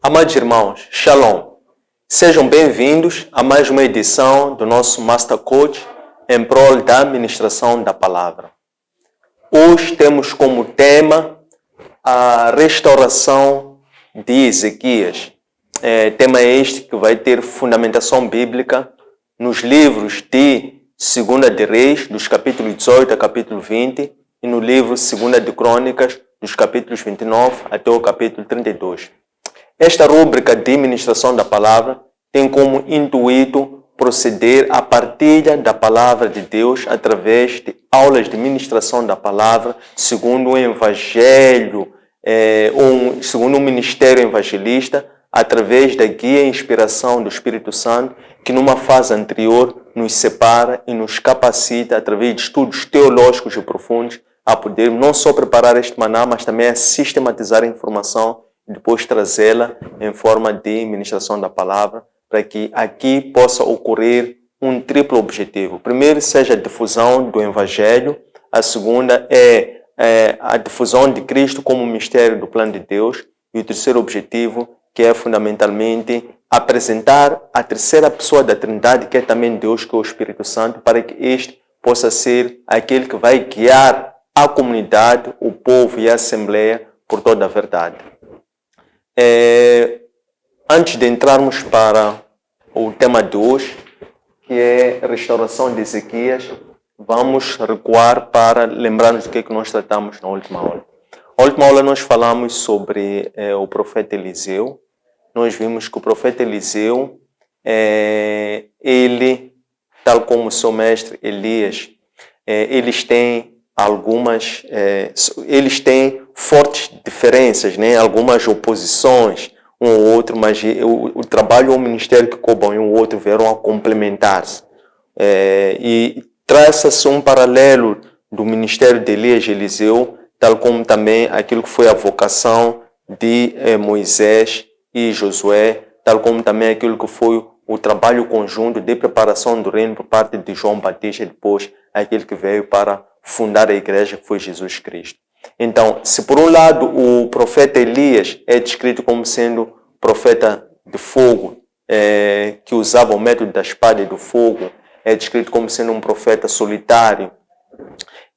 Amados irmãos, Shalom. Sejam bem-vindos a mais uma edição do nosso Master Coach em prol da administração da palavra. Hoje temos como tema a restauração de Ezequias. Tema este que vai ter fundamentação bíblica nos livros de 2 de Reis, dos capítulos 18 a capítulo 20, e no livro 2 de Crônicas, dos capítulos 29 até o capítulo 32. Esta rúbrica de ministração da palavra tem como intuito proceder à partilha da palavra de Deus através de aulas de ministração da palavra, segundo o evangelho, segundo o ministério evangelista, através da guia e inspiração do Espírito Santo, que numa fase anterior nos separa e nos capacita, através de estudos teológicos e profundos, a poder não só preparar este maná, mas também a sistematizar a informação e depois trazê-la em forma de ministração da palavra, para que aqui possa ocorrer um triplo objetivo. O primeiro seja a difusão do Evangelho, a segunda é a difusão de Cristo como mistério do plano de Deus, e o terceiro objetivo, que é fundamentalmente apresentar a terceira pessoa da Trindade, que é também Deus, que é o Espírito Santo, para que este possa ser aquele que vai guiar a comunidade, o povo e a Assembleia por toda a verdade. Antes de entrarmos para o tema de hoje, que é a restauração de Ezequias, vamos recuar para lembrarmos do que nós tratamos na última aula. Na última aula nós falamos sobre o profeta Eliseu. Nós vimos que o profeta Eliseu, ele, tal como o seu mestre Elias, eles têm fortes diferenças, né? Algumas oposições um ao outro, mas o trabalho ou o ministério que coubam um ao outro vieram a complementar-se. E traça-se um paralelo do ministério de Elias e Eliseu, tal como também aquilo que foi a vocação de Moisés e Josué, tal como também aquilo que foi o trabalho conjunto de preparação do reino por parte de João Batista e depois aquele que veio para fundar a igreja, que foi Jesus Cristo. Então, se por um lado o profeta Elias é descrito como sendo profeta de fogo, que usava o método da espada e do fogo, é descrito como sendo um profeta solitário,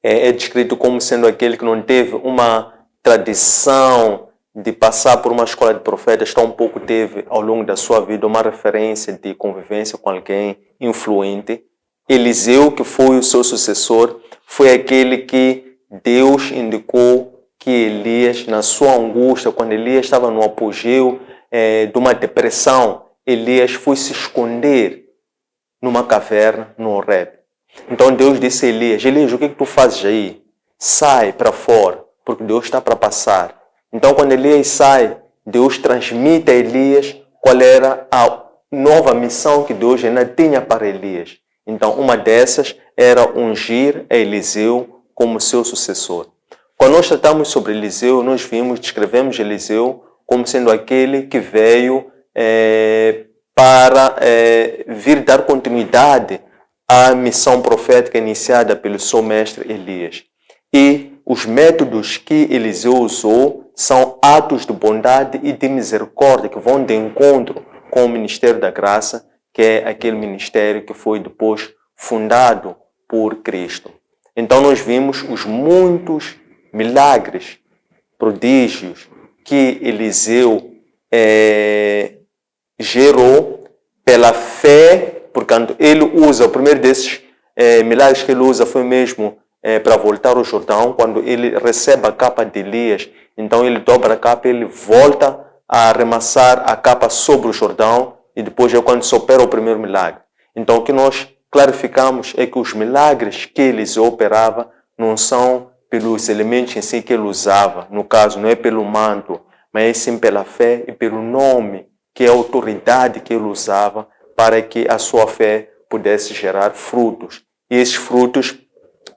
é descrito como sendo aquele que não teve uma tradição de passar por uma escola de profetas, tampouco teve ao longo da sua vida uma referência de convivência com alguém influente. Eliseu, que foi o seu sucessor, foi aquele que Deus indicou que Elias, na sua angústia, quando Elias estava no apogeu de uma depressão, Elias foi se esconder numa caverna no Horeb. Então Deus disse a Elias: Elias, o que tu fazes aí? Sai para fora, porque Deus está para passar. Então quando Elias sai, Deus transmite a Elias qual era a nova missão que Deus ainda tinha para Elias. Então uma dessas era ungir a Eliseu como seu sucessor. Quando nós tratamos sobre Eliseu, nós descrevemos Eliseu como sendo aquele que veio para vir dar continuidade à missão profética iniciada pelo seu mestre Elias. E os métodos que Eliseu usou são atos de bondade e de misericórdia que vão de encontro com o ministério da graça, que é aquele ministério que foi depois fundado por Cristo. Então nós vimos os muitos milagres, prodígios que Eliseu gerou pela fé, portanto ele usa, o primeiro desses milagres que ele usa foi mesmo para voltar ao Jordão, quando ele recebe a capa de Elias, então ele dobra a capa, ele volta a arremessar a capa sobre o Jordão e depois é quando se opera o primeiro milagre. Então o que nós clarificamos é que os milagres que Eliseu operava não são pelos elementos em si que ele usava, no caso não é pelo manto, mas sim pela fé e pelo nome, que é a autoridade que ele usava para que a sua fé pudesse gerar frutos. E esses frutos,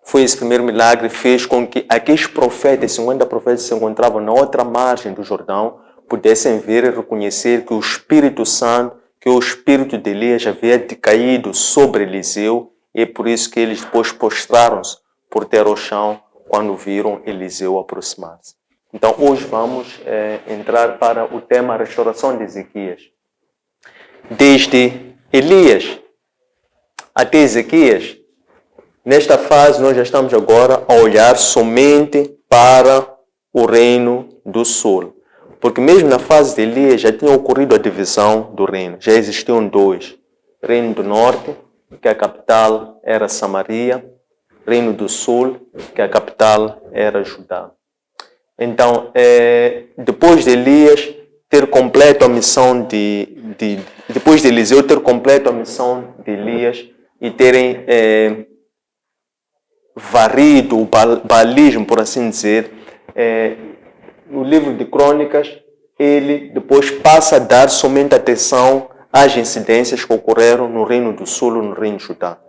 foi esse primeiro milagre, fez com que aqueles profetas, 50 profetas, se encontravam na outra margem do Jordão, pudessem ver e reconhecer que o Espírito Santo, que o Espírito de Elias havia decaído sobre Eliseu, e é por isso que eles depois prostraram-se por terra ao chão quando viram Eliseu aproximar-se. Então hoje vamos entrar para o tema restauração de Ezequias. Desde Elias até Ezequias, nesta fase nós já estamos agora a olhar somente para o reino do sul. Porque mesmo na fase de Elias já tinha ocorrido a divisão do reino. Já existiam dois. Reino do norte, que a capital era Samaria. Reino do sul, que a capital era Judá. Então, depois de Elias ter completo a missão depois de Eliseu ter completo a missão de Elias e terem varrido o baalismo, por assim dizer, no livro de Crônicas, ele depois passa a dar somente atenção às incidências que ocorreram no Reino do Sul e no Reino de Judá.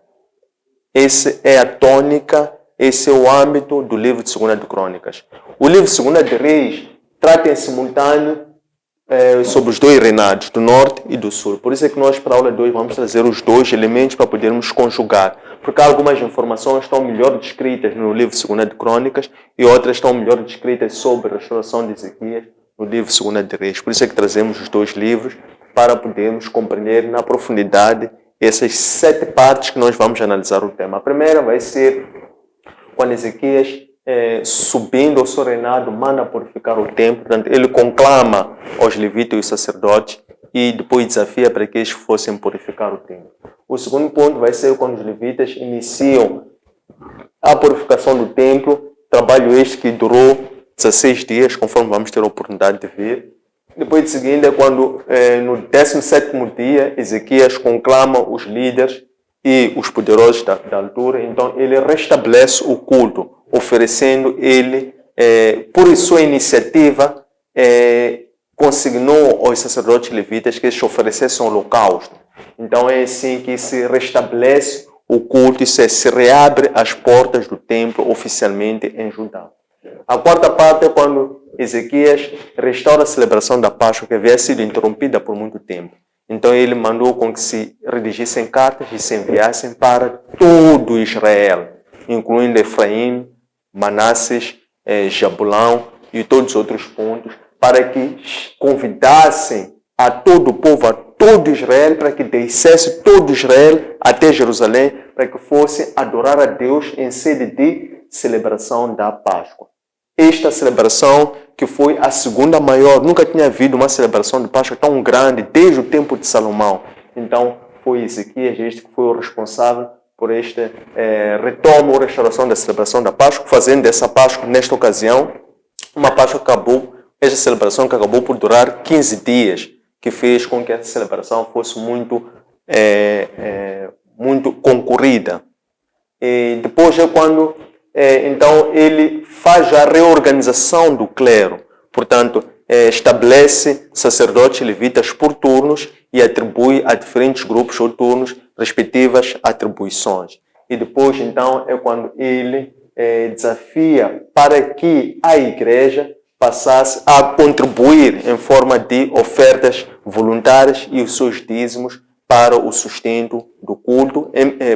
Essa é a tônica, esse é o âmbito do livro de 2 de Crônicas. O livro de 2 de Reis trata em simultâneo sobre os dois reinados, do norte e do sul. Por isso é que nós, para a aula 2, vamos trazer os dois elementos para podermos conjugar. Porque algumas informações estão melhor descritas no livro 2 de Crônicas e outras estão melhor descritas sobre a restauração de Ezequias no livro 2 de Reis. Por isso é que trazemos os dois livros para podermos compreender na profundidade essas 7 partes que nós vamos analisar o tema. A primeira vai ser quando Ezequias, subindo ao seu reinado, manda purificar o templo. Portanto, ele conclama aos levitas e os sacerdotes e depois desafia para que eles fossem purificar o templo. O segundo ponto vai ser quando os levitas iniciam a purificação do templo, trabalho este que durou 16 dias, conforme vamos ter a oportunidade de ver. Depois de seguida, quando no 17º dia, Ezequias conclama os líderes e os poderosos da altura, então ele restabelece o culto, oferecendo ele, por sua iniciativa, consignou aos sacerdotes levitas que eles oferecessem holocausto. Então é assim que se restabelece o culto e se reabre as portas do templo oficialmente em Judá. A quarta parte é quando Ezequias restaura a celebração da Páscoa, que havia sido interrompida por muito tempo. Então ele mandou com que se redigissem cartas e se enviassem para todo Israel, incluindo Efraim, Manasses, Jabulão e todos os outros pontos, para que convidassem a todo o povo, a todo Israel, para que descesse todo Israel até Jerusalém, para que fosse adorar a Deus em sede de celebração da Páscoa. Esta celebração, que foi a segunda maior, nunca tinha havido uma celebração de Páscoa tão grande desde o tempo de Salomão. Então, foi Ezequias este que foi o responsável por este retomo ou restauração da celebração da Páscoa, fazendo dessa Páscoa, nesta ocasião, uma Páscoa que acabou, esta celebração que acabou por durar 15 dias, que fez com que essa celebração fosse muito concorrida. E depois é quando então ele faz a reorganização do clero, portanto estabelece sacerdotes e levitas por turnos e atribui a diferentes grupos ou turnos respectivas atribuições. E depois então é quando ele desafia para que a igreja passasse a contribuir em forma de ofertas voluntárias e os seus dízimos para o sustento do culto,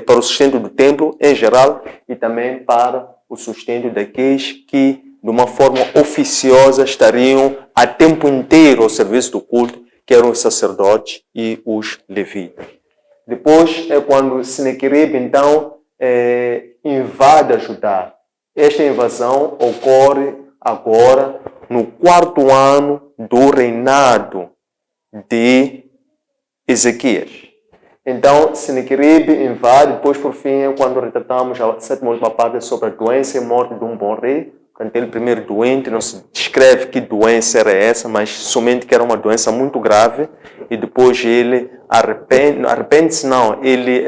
para o sustento do templo em geral e também para o sustento daqueles que, de uma forma oficiosa, estariam a tempo inteiro ao serviço do culto, que eram os sacerdotes e os levitas. Depois é quando Senaqueribe, então, invade Judá. Esta invasão ocorre agora no 4º ano do reinado de Ezequias. Então, Senaqueribe invade, depois por fim, quando retratamos a 7ª parte sobre a doença e morte de um bom rei, quando ele primeiro doente, não se descreve que doença era essa, mas somente que era uma doença muito grave, e depois ele arrepende-se não, ele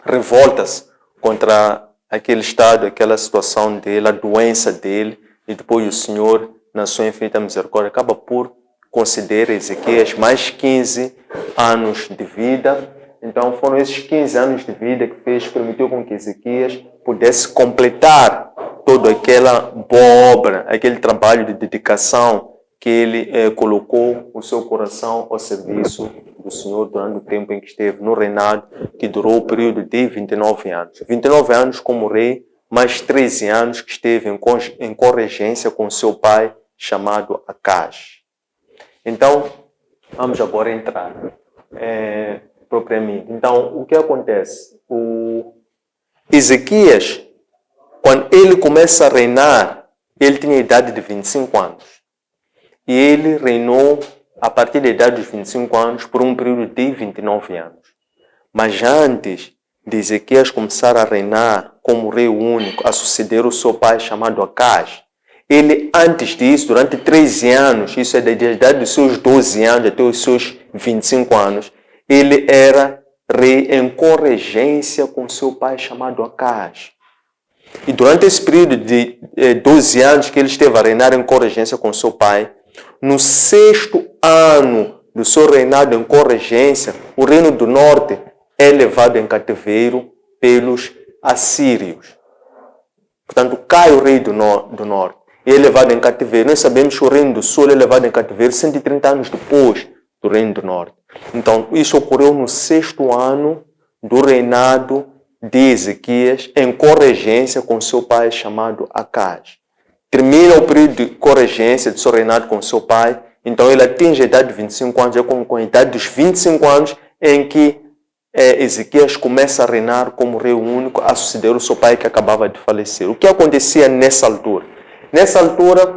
revolta-se contra aquele estado, aquela situação dele, a doença dele, e depois o Senhor, na sua infinita misericórdia, acaba por conceder a Ezequias mais 15 anos de vida. Então foram esses 15 anos de vida que permitiu com que Ezequias pudesse completar toda aquela boa obra, aquele trabalho de dedicação que ele colocou o seu coração ao serviço do Senhor durante o tempo em que esteve no reinado, que durou o período de 29 anos. 29 anos como rei, mais 13 anos que esteve em corregência com seu pai, chamado Acaz. Então, vamos agora entrar propriamente. Então, o que acontece? O Ezequias, quando ele começa a reinar, ele tinha a idade de 25 anos. E ele reinou a partir da idade dos 25 anos por um período de 29 anos. Mas antes de Ezequias começar a reinar como rei único, a suceder o seu pai chamado Acaz, ele antes disso, durante 13 anos, isso é da idade dos seus 12 anos até os seus 25 anos, ele era rei em corregência com seu pai chamado Acaz. E durante esse período de 12 anos que ele esteve a reinar em corregência com seu pai, no 6º ano do seu reinado em corregência, o reino do norte é levado em cativeiro pelos assírios. Portanto, cai o rei do norte e é levado em cativeiro. Nós sabemos que o reino do sul é levado em cativeiro 130 anos depois do reino do norte. Então, isso ocorreu no 6º ano do reinado de Ezequias em corregência com seu pai chamado Acaz. Termina o período de corregência de seu reinado com seu pai, então ele atinge a idade de 25 anos, é com a idade dos 25 anos em que Ezequias começa a reinar como rei único, a suceder o seu pai que acabava de falecer. O que acontecia nessa altura? Nessa altura,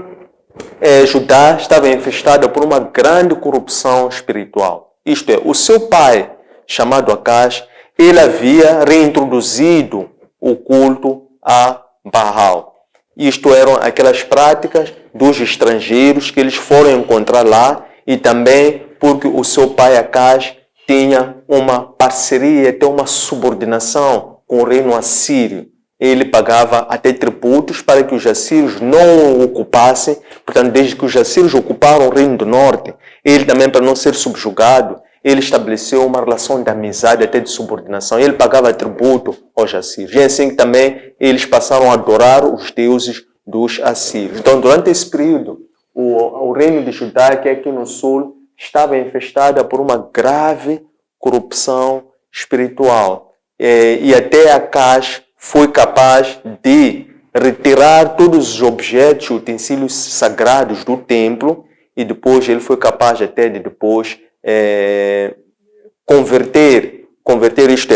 Judá estava infestada por uma grande corrupção espiritual. Isto é, o seu pai, chamado Acaz, ele havia reintroduzido o culto a Baal. Isto eram aquelas práticas dos estrangeiros que eles foram encontrar lá e também porque o seu pai Acaz tinha uma parceria, até uma subordinação com o reino assírio. Ele pagava até tributos para que os assírios não o ocupassem. Portanto, desde que os assírios ocuparam o reino do norte, ele também, para não ser subjugado, ele estabeleceu uma relação de amizade, até de subordinação. Ele pagava tributo aos assírios. E assim que também eles passaram a adorar os deuses dos assírios. Então, durante esse período, o reino de Judá, que é aqui no sul, estava infestada por uma grave corrupção espiritual. E até Acaz foi capaz de retirar todos os objetos, utensílios sagrados do templo, e depois ele foi capaz até de depois converter, isto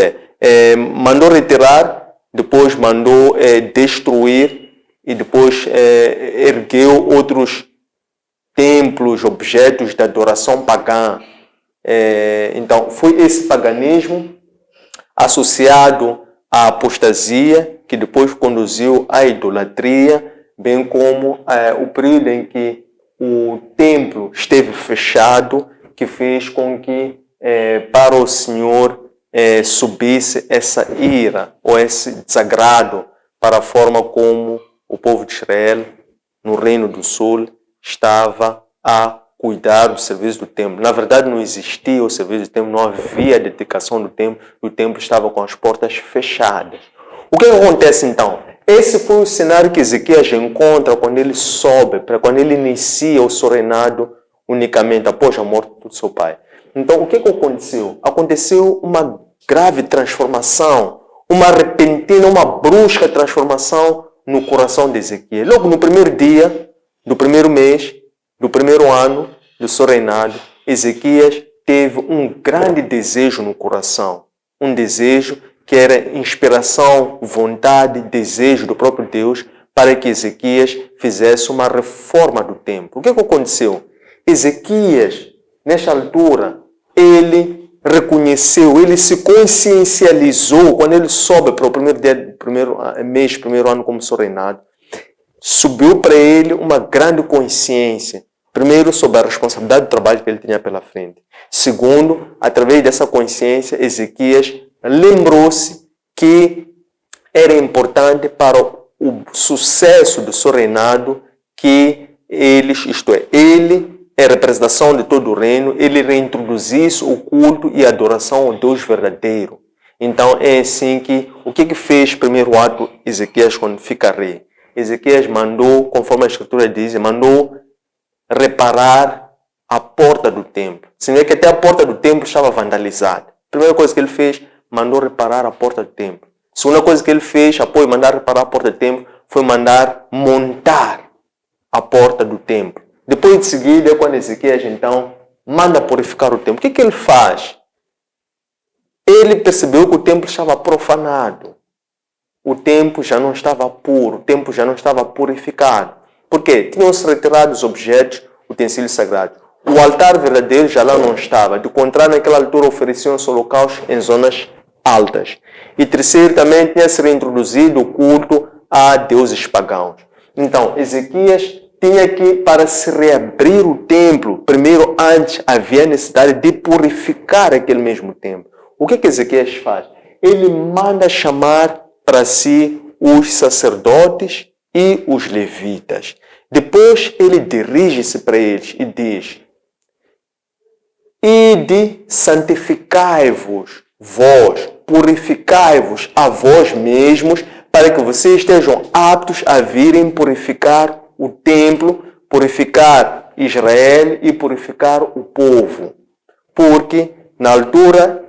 mandou retirar, depois mandou destruir e depois ergueu outros templos, objetos de adoração pagã. Então, foi esse paganismo associado à apostasia que depois conduziu à idolatria, bem como o período em que o templo esteve fechado, que fez com que para o Senhor subisse essa ira ou esse desagrado para a forma como o povo de Israel, no Reino do Sul, estava a cuidar do serviço do templo. Na verdade, não existia o serviço do templo, não havia dedicação do templo, o templo estava com as portas fechadas. O que acontece então? Esse foi o cenário que Ezequias encontra quando ele sobe, quando ele inicia o seu reinado unicamente após a morte do seu pai. Então, o que aconteceu? Aconteceu uma grave transformação, uma repentina, uma brusca transformação no coração de Ezequias. Logo no primeiro dia do primeiro mês, do primeiro ano do seu reinado, Ezequias teve um grande desejo no coração. Um desejo que era inspiração, vontade, desejo do próprio Deus para que Ezequias fizesse uma reforma do templo. O que aconteceu? Ezequias, nesta altura, ele reconheceu, ele se consciencializou, quando ele sobe para o primeiro dia, primeiro ano como seu reinado, subiu para ele uma grande consciência. Primeiro, sobre a responsabilidade do trabalho que ele tinha pela frente. Segundo, através dessa consciência, Ezequias lembrou-se que era importante para o sucesso do seu reinado que eles, isto é, ele é a representação de todo o reino, ele reintroduzisse o culto e a adoração ao Deus verdadeiro. Então é assim que, o que fez primeiro ato Ezequias quando fica rei? Ezequias mandou, conforme a escritura diz, mandou reparar a porta do templo. Se vê que até a porta do templo estava vandalizada. A primeira coisa que ele fez, mandou reparar a porta do templo. A segunda coisa que ele fez, após mandar reparar a porta do templo, foi mandar montar a porta do templo. Depois de seguida, quando Ezequias então manda purificar o templo, o que ele faz? Ele percebeu que o templo estava profanado. O templo já não estava puro, o templo já não estava purificado. Por quê? Tinham-se retirado os objetos, utensílios sagrados. O altar verdadeiro já lá não estava. De contrário, naquela altura ofereciam-se holocaustos em zonas altas. E terceiro, também tinha-se reintroduzido o culto a deuses pagãos. Então, Ezequias tinha que, para se reabrir o templo, primeiro, antes, havia necessidade de purificar aquele mesmo templo. O que Ezequias faz? Ele manda chamar para si os sacerdotes e os levitas. Depois, ele dirige-se para eles e diz: Ide, santificai-vos, vós, purificai-vos a vós mesmos, para que vocês estejam aptos a virem purificar o templo, purificar Israel e purificar o povo. Porque, na altura,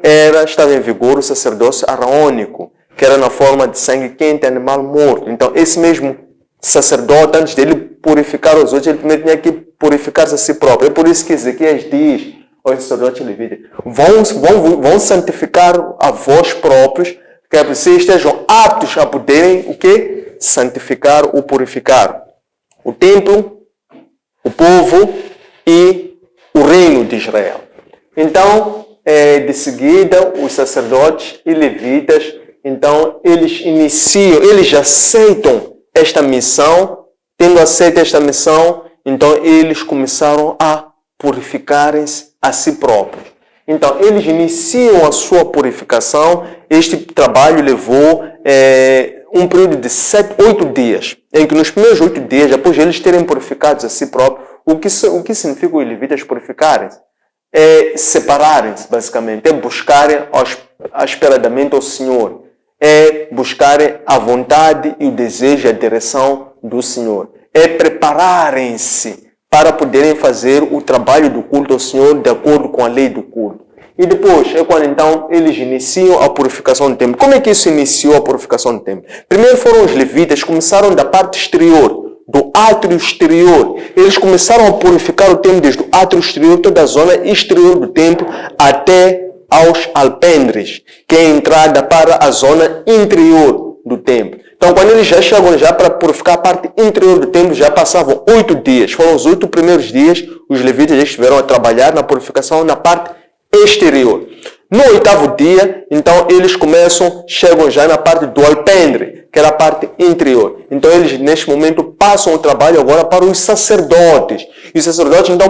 estava em vigor o sacerdócio araônico, que era na forma de sangue quente, animal morto. Então, esse mesmo sacerdote, antes dele purificar os outros, ele primeiro tinha que purificar-se a si próprio. É por isso que Ezequias diz aos sacerdotes levitas: vão santificar a vós próprios, que vocês estejam aptos a poderem o quê? Santificar ou purificar o templo, o povo e o reino de Israel. Então, de seguida, os sacerdotes e levitas, então, eles aceitam esta missão. Tendo aceito esta missão, então, eles começaram a purificarem-se a si próprios. Então, eles iniciam a sua purificação. Este trabalho levou um período de 8 dias, em que nos primeiros 8 dias, após eles terem purificado a si próprios, o que significa os levitas purificarem-se? É separarem-se, basicamente, é buscarem esperadamente ao Senhor, é buscarem a vontade e o desejo e a direção do Senhor, é prepararem-se para poderem fazer o trabalho do culto ao Senhor de acordo com a lei do culto. E depois é quando então eles iniciam a purificação do templo. Como é que isso iniciou a purificação do templo? Primeiro foram os levitas, começaram da parte exterior, do átrio exterior. Eles começaram a purificar o templo desde o átrio exterior, toda a zona exterior do templo, até aos alpendres, que é a entrada para a zona interior do templo. Então, quando eles já chegam para purificar a parte interior do templo, já passavam 8 dias. Foram os 8 primeiros dias, os levitas já estiveram a trabalhar na purificação na parte exterior. No 8º dia, então, eles chegam já na parte do alpendre, que era a parte interior. Então, eles, neste momento, passam o trabalho agora para os sacerdotes. E os sacerdotes, então,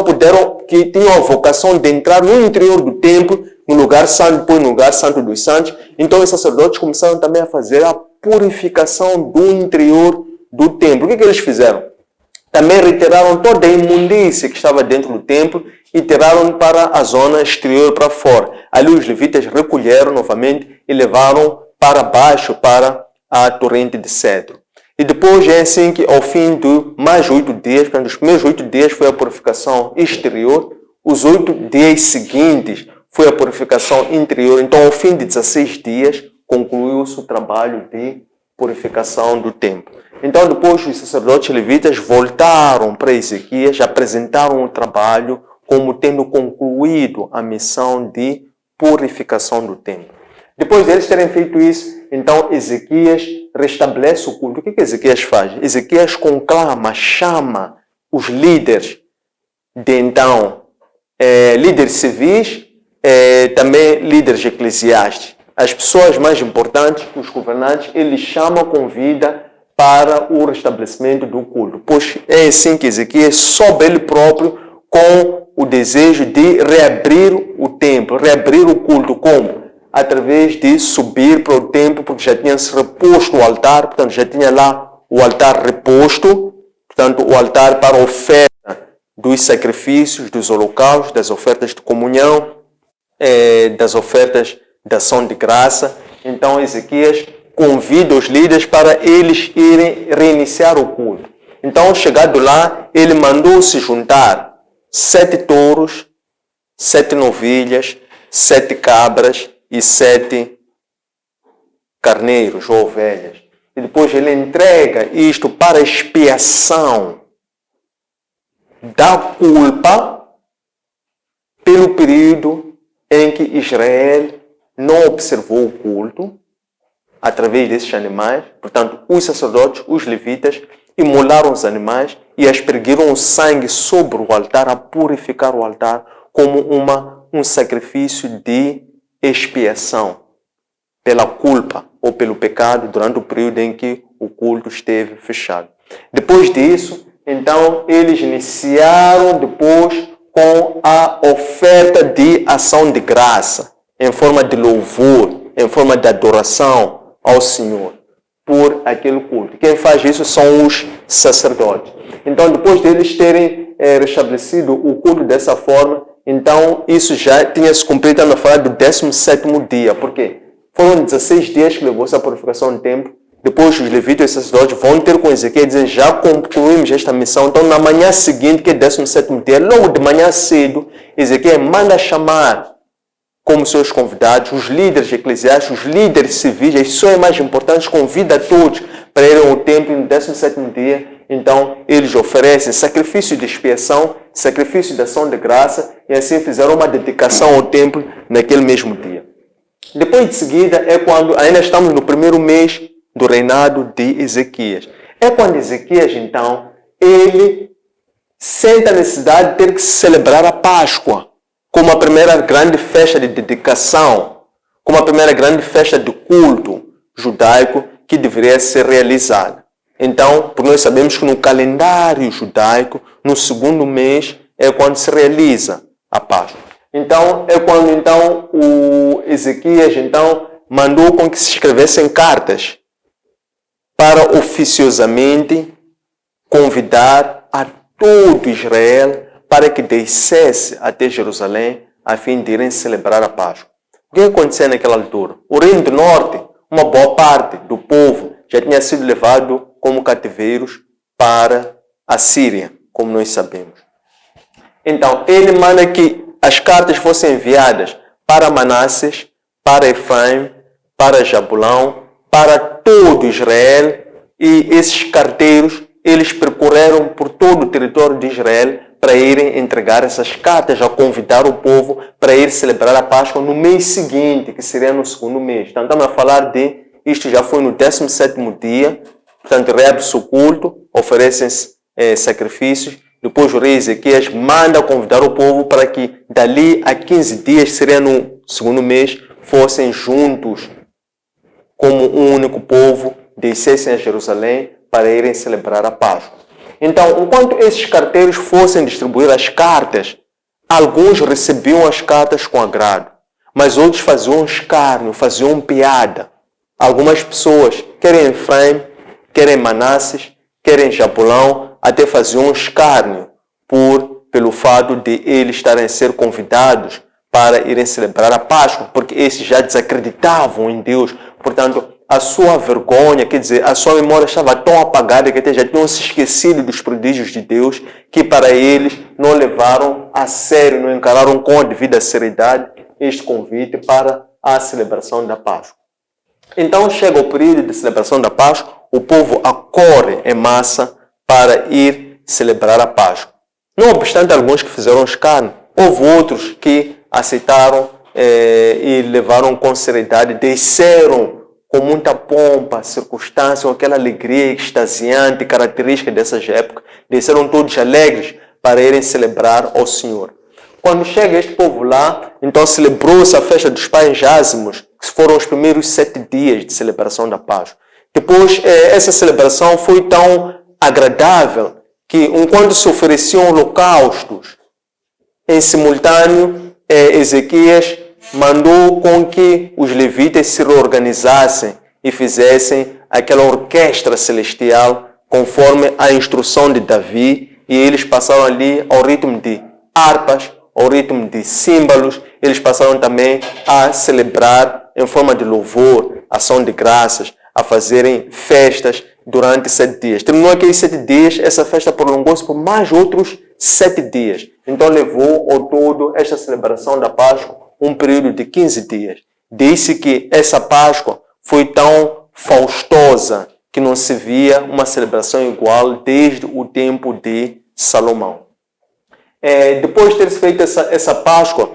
que tinham a vocação de entrar no interior do templo, no lugar santo, depois no lugar santo dos santos. Então, os sacerdotes começaram também a fazer a purificação do interior do templo. O que eles fizeram? Também retiraram toda a imundícia que estava dentro do templo e tiraram para a zona exterior, para fora. Ali os levitas recolheram novamente e levaram para baixo, para a torrente de cedro. E depois é assim que ao fim de mais 8 dias, quando os primeiros 8 dias foi a purificação exterior, os 8 dias seguintes foi a purificação interior. Então, ao fim de 16 dias, concluiu-se o trabalho de purificação do templo. Então, depois os sacerdotes levitas voltaram para Ezequias, apresentaram o trabalho como tendo concluído a missão de purificação do templo. Depois deles terem feito isso, então Ezequias restabelece o culto. O que Ezequias faz? Ezequias conclama, chama os líderes líderes civis, também líderes eclesiásticos. As pessoas mais importantes, os governantes, ele chama, convida para o restabelecimento do culto. Pois é assim que Ezequias soube ele próprio com o desejo de reabrir o templo, reabrir o culto. Como? Através de subir para o templo, porque já tinha se reposto o altar, portanto já tinha lá o altar reposto, portanto o altar para a oferta dos sacrifícios, dos holocaustos, das ofertas de comunhão, das ofertas de ação de graça. Então Ezequias convida os líderes para eles irem reiniciar o culto. Então, chegado lá, ele mandou se juntar 7 touros, 7 novilhas, 7 cabras e 7 carneiros ou ovelhas. E depois ele entrega isto para expiação da culpa pelo período em que Israel não observou o culto através desses animais. Portanto, os sacerdotes, os levitas, imolaram os animais e aspergiram o sangue sobre o altar a purificar o altar como um sacrifício de expiação pela culpa ou pelo pecado durante o período em que o culto esteve fechado. Depois disso, então, eles iniciaram depois com a oferta de ação de graça, em forma de louvor, em forma de adoração ao Senhor, por aquele culto. Quem faz isso são os sacerdotes. Então, depois deles terem restabelecido o culto dessa forma, então isso já tinha se cumprido, estamos a falar do 17º dia. Por quê? Foram 16 dias que levou essa purificação do templo. Depois os levitas e os sacerdotes vão ter com Ezequiel e dizer, já concluímos esta missão. Então, na manhã seguinte, que é 17º dia, logo de manhã cedo, Ezequiel manda chamar como seus convidados os líderes eclesiásticos, os líderes civis, as pessoas mais importantes, convida a todos para irem ao templo no 17º dia. Então, eles oferecem sacrifício de expiação, sacrifício de ação de graça, e assim fizeram uma dedicação ao templo naquele mesmo dia. Depois de seguida, é quando ainda estamos no primeiro mês do reinado de Ezequias. É quando Ezequias, então, ele sente a necessidade de ter que celebrar a Páscoa como a primeira grande festa de dedicação, como a primeira grande festa de culto judaico que deveria ser realizada. Então, porque nós sabemos que no calendário judaico, no segundo mês, é quando se realiza a Páscoa. Então, é quando então o Ezequias então mandou com que se escrevessem cartas para oficiosamente convidar a todo Israel para que descesse até Jerusalém a fim de irem celebrar a Páscoa. O que aconteceu naquela altura? O Reino do Norte, uma boa parte do povo já tinha sido levado como cativeiros para a Síria, como nós sabemos. Então, ele manda que as cartas fossem enviadas para Manassés, para Efraim, para Jabulão, para todo Israel, e esses carteiros, eles percorreram por todo o território de Israel para irem entregar essas cartas, a convidar o povo para ir celebrar a Páscoa no mês seguinte, que seria no segundo mês. Então, estamos a falar de, isto já foi no 17º dia, portanto, reabre-se o culto, oferecem-se sacrifícios. Depois o rei Ezequias manda convidar o povo para que dali a 15 dias, seria no segundo mês, fossem juntos como um único povo, descessem a Jerusalém para irem celebrar a Páscoa. Então, enquanto esses carteiros fossem distribuir as cartas, alguns recebiam as cartas com agrado, mas outros faziam escárnio, faziam piada. Algumas pessoas, querem Efraim, querem Manassés, querem Jabulão, até faziam escárnio pelo fato de eles estarem a ser convidados para irem celebrar a Páscoa, porque esses já desacreditavam em Deus. Portanto, a sua vergonha, quer dizer, a sua memória estava tão apagada que até já tinham se esquecido dos prodígios de Deus, que para eles não levaram a sério, não encararam com a devida seriedade este convite para a celebração da Páscoa. Então chega o período de celebração da Páscoa, o povo acorre em massa para ir celebrar a Páscoa. Não obstante alguns que fizeram escárnio, houve outros que aceitaram e levaram com seriedade, desceram com muita pompa, circunstância, com aquela alegria extasiante, característica dessas épocas, desceram todos alegres para irem celebrar ao Senhor. Quando chega este povo lá, então celebrou-se a festa dos pães ázimos, que foram os primeiros 7 dias de celebração da Páscoa. Depois, essa celebração foi tão agradável que, enquanto se ofereciam holocaustos, em simultâneo, Ezequias mandou com que os levitas se reorganizassem e fizessem aquela orquestra celestial conforme a instrução de Davi, e eles passaram ali ao ritmo de harpas, ao ritmo de símbolos. Eles passaram também a celebrar em forma de louvor, ação de graças, a fazerem festas durante 7 dias. Terminou aqueles 7 dias, essa festa prolongou-se por mais outros 7 dias. Então levou ao todo esta celebração da Páscoa um período de 15 dias. Disse que essa Páscoa foi tão faustosa que não se via uma celebração igual desde o tempo de Salomão. Depois de ter feito essa Páscoa,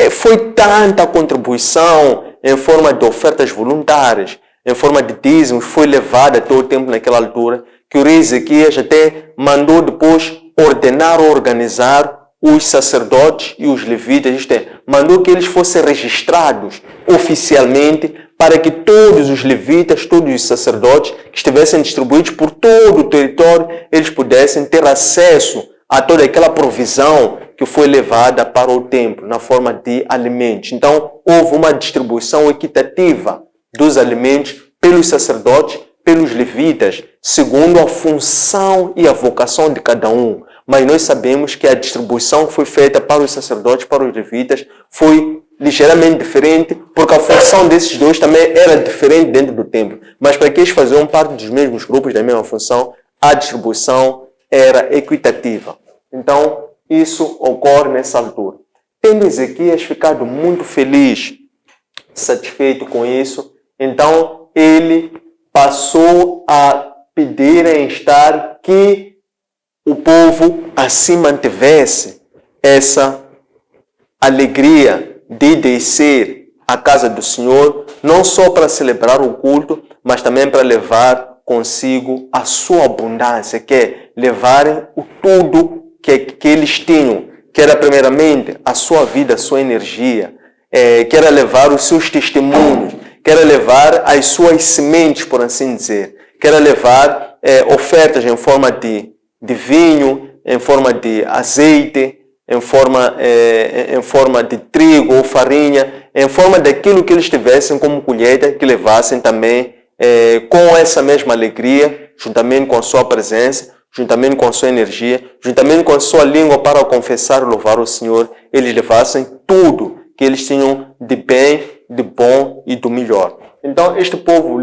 foi tanta contribuição em forma de ofertas voluntárias, em forma de dízimos, foi levada até o tempo naquela altura, que o rei Ezequias até mandou depois ordenar ou organizar os sacerdotes e os levitas, isto é, mandou que eles fossem registrados oficialmente para que todos os levitas, todos os sacerdotes que estivessem distribuídos por todo o território, eles pudessem ter acesso a toda aquela provisão que foi levada para o templo na forma de alimentos. Então, houve uma distribuição equitativa dos alimentos pelos sacerdotes, pelos levitas, segundo a função e a vocação de cada um. Mas nós sabemos que a distribuição que foi feita para os sacerdotes, para os levitas, foi ligeiramente diferente, porque a função desses dois também era diferente dentro do templo. Mas para que eles faziam parte dos mesmos grupos, da mesma função, a distribuição era equitativa. Então, isso ocorre nessa altura. Tendo Ezequias ficado muito feliz, satisfeito com isso, então ele passou a pedir a instar que o povo assim mantivesse essa alegria de descer à casa do Senhor, não só para celebrar o culto, mas também para levar consigo a sua abundância, que é levarem o tudo que eles tinham, que era primeiramente a sua vida, a sua energia, que era levar os seus testemunhos, que era levar as suas sementes, por assim dizer, que era levar ofertas em forma de vinho, em forma de azeite, em forma de trigo ou farinha, em forma daquilo que eles tivessem como colheita, que levassem também com essa mesma alegria, juntamente com a sua presença, juntamente com a sua energia, juntamente com a sua língua para confessar e louvar o Senhor, eles levassem tudo que eles tinham de bem, de bom e do melhor. Então este povo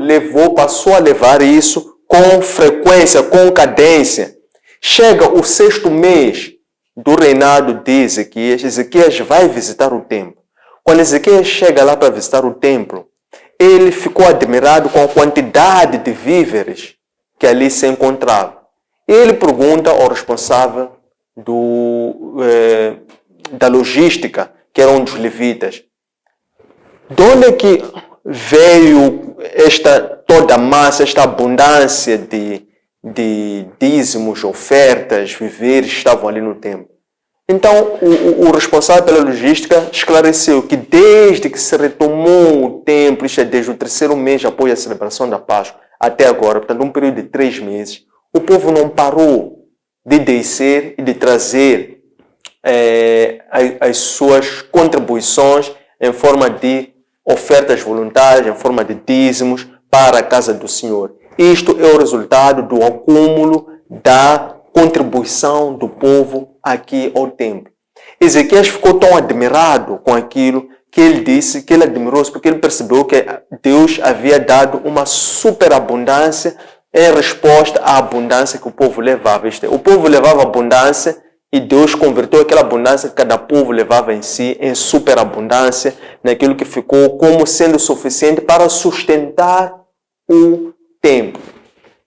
passou a levar isso com frequência, com cadência. Chega o 6º mês do reinado de Ezequias, Ezequias vai visitar o templo. Quando Ezequias chega lá para visitar o templo, ele ficou admirado com a quantidade de víveres que ali se encontrava. Ele pergunta ao responsável da logística, que era um dos levitas, de onde é que veio toda a massa, esta abundância de dízimos, ofertas, víveres que estavam ali no templo? Então, o responsável pela logística esclareceu que desde que se retomou o templo, isto é, desde o 3º mês após a celebração da Páscoa, até agora, portanto, um período de 3 meses, o povo não parou de descer e de trazer as suas contribuições em forma de ofertas voluntárias, em forma de dízimos para a casa do Senhor. Isto é o resultado do acúmulo da contribuição do povo aqui ao templo. Ezequias ficou tão admirado com aquilo que ele disse que ele admirou-se porque ele percebeu que Deus havia dado uma superabundância em resposta à abundância que o povo levava. O povo levava abundância e Deus converteu aquela abundância que cada povo levava em si em superabundância, naquilo que ficou como sendo suficiente para sustentar o templo.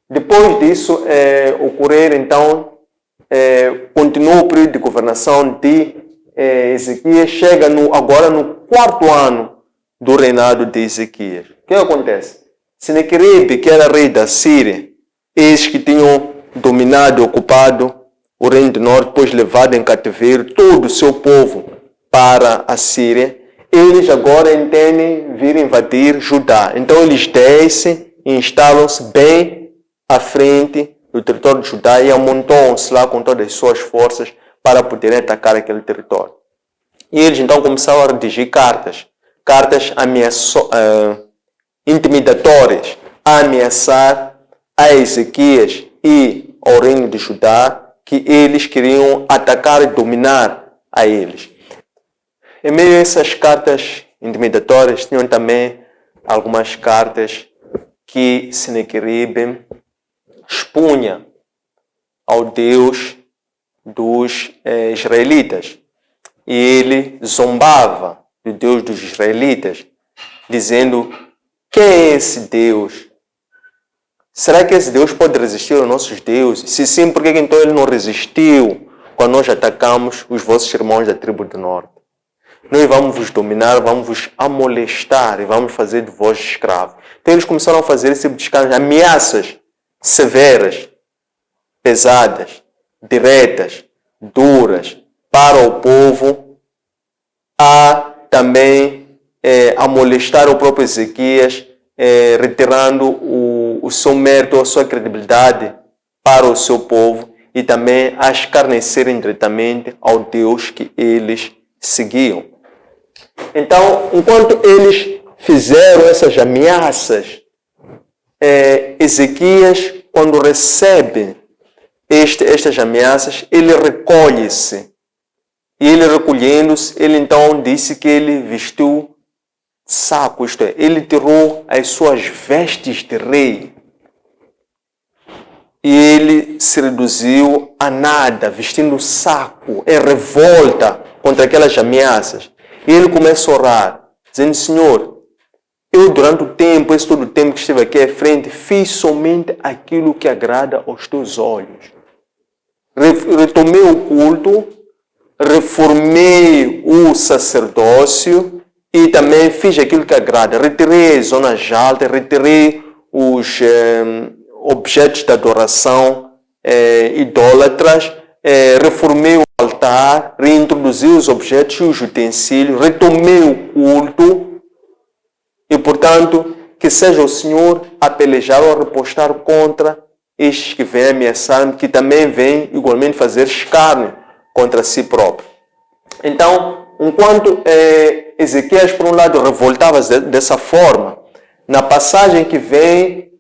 Depois disso ocorrer, então, continua o período de governação de Ezequias, chega agora no 4º ano do reinado de Ezequias. O que acontece? Senaqueribe, que era rei da Síria, eis que tinham dominado e ocupado o reino do norte, depois levado em cativeiro todo o seu povo para a Síria, eles agora entendem vir invadir Judá. Então eles descem e instalam-se bem à frente do território de Judá e amontoam-se lá com todas as suas forças para poderem atacar aquele território. E eles então começaram a redigir cartas intimidatórias, a ameaçar a Ezequias e ao reino de Judá, que eles queriam atacar e dominar a eles. Em meio a essas cartas intimidatórias, tinham também algumas cartas que Senaqueribe expunha ao Deus dos israelitas. E ele zombava do Deus dos israelitas, dizendo: quem é esse Deus? Será que esse Deus pode resistir aos nossos deuses? Se sim, por que então ele não resistiu quando nós atacamos os vossos irmãos da tribo do norte? Nós vamos vos dominar, vamos vos amolestar e vamos fazer de vós escravos. Então eles começaram a fazer esse tipo de ameaças severas, pesadas, diretas, duras para o povo, a também amolestar o próprio Ezequias, retirando o seu mérito, a sua credibilidade para o seu povo e também a escarnecerem diretamente ao Deus que eles seguiam. Então, enquanto eles fizeram essas ameaças, Ezequias, quando recebe estas ameaças, ele recolhe-se. E ele recolhendo-se, ele então disse que ele vestiu saco, isto é, ele tirou as suas vestes de rei. E ele se reduziu a nada, vestindo saco, em revolta contra aquelas ameaças. E ele começa a orar, dizendo: Senhor, eu durante o tempo, esse todo o tempo que estive aqui à frente, fiz somente aquilo que agrada aos teus olhos. Retomei o culto, reformei o sacerdócio e também fiz aquilo que agrada. Retirei as zonas altas, retirei os objetos de adoração idólatras, reformei o altar, reintroduzi os objetos e os utensílios, retomei o culto e, portanto, que seja o Senhor a pelejar ou a repostar contra estes que vêm ameaçar-me, que também vêm igualmente fazer escárnio contra si próprio. Então, enquanto Ezequias, por um lado, revoltava-se dessa forma, na passagem que vem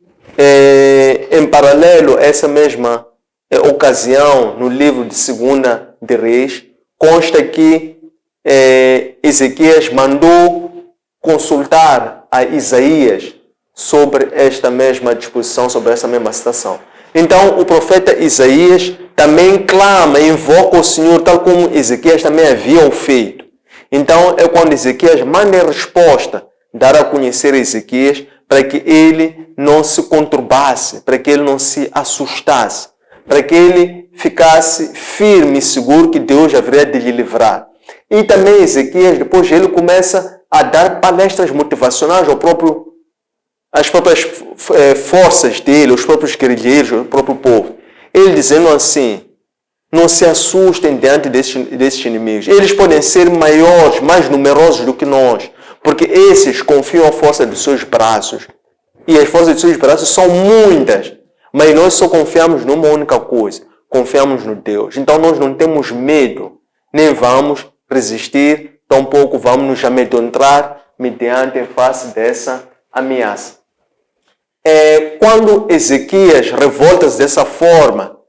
em paralelo a essa mesma ocasião, no livro de 2 de Reis, consta que Ezequias mandou consultar a Isaías sobre esta mesma disposição, sobre essa mesma situação. Então, o profeta Isaías também clama, invoca o Senhor, tal como Ezequias também havia feito. Então, é quando Ezequias manda a resposta, dar a conhecer a Ezequias, para que ele não se conturbasse, para que ele não se assustasse, para que ele ficasse firme e seguro que Deus haveria de lhe livrar. E também Ezequias, depois ele começa a dar palestras motivacionais às próprias forças dele, aos próprios guerrilheiros, ao próprio povo. Ele dizendo assim: não se assustem diante desses inimigos. Eles podem ser maiores, mais numerosos do que nós, porque esses confiam na força dos seus braços. E as forças dos seus braços são muitas, mas nós só confiamos numa única coisa: confiamos no Deus. Então nós não temos medo, nem vamos resistir, tampouco vamos nos amedrontar mediante em face dessa ameaça. Quando Ezequias revolta-se dessa forma,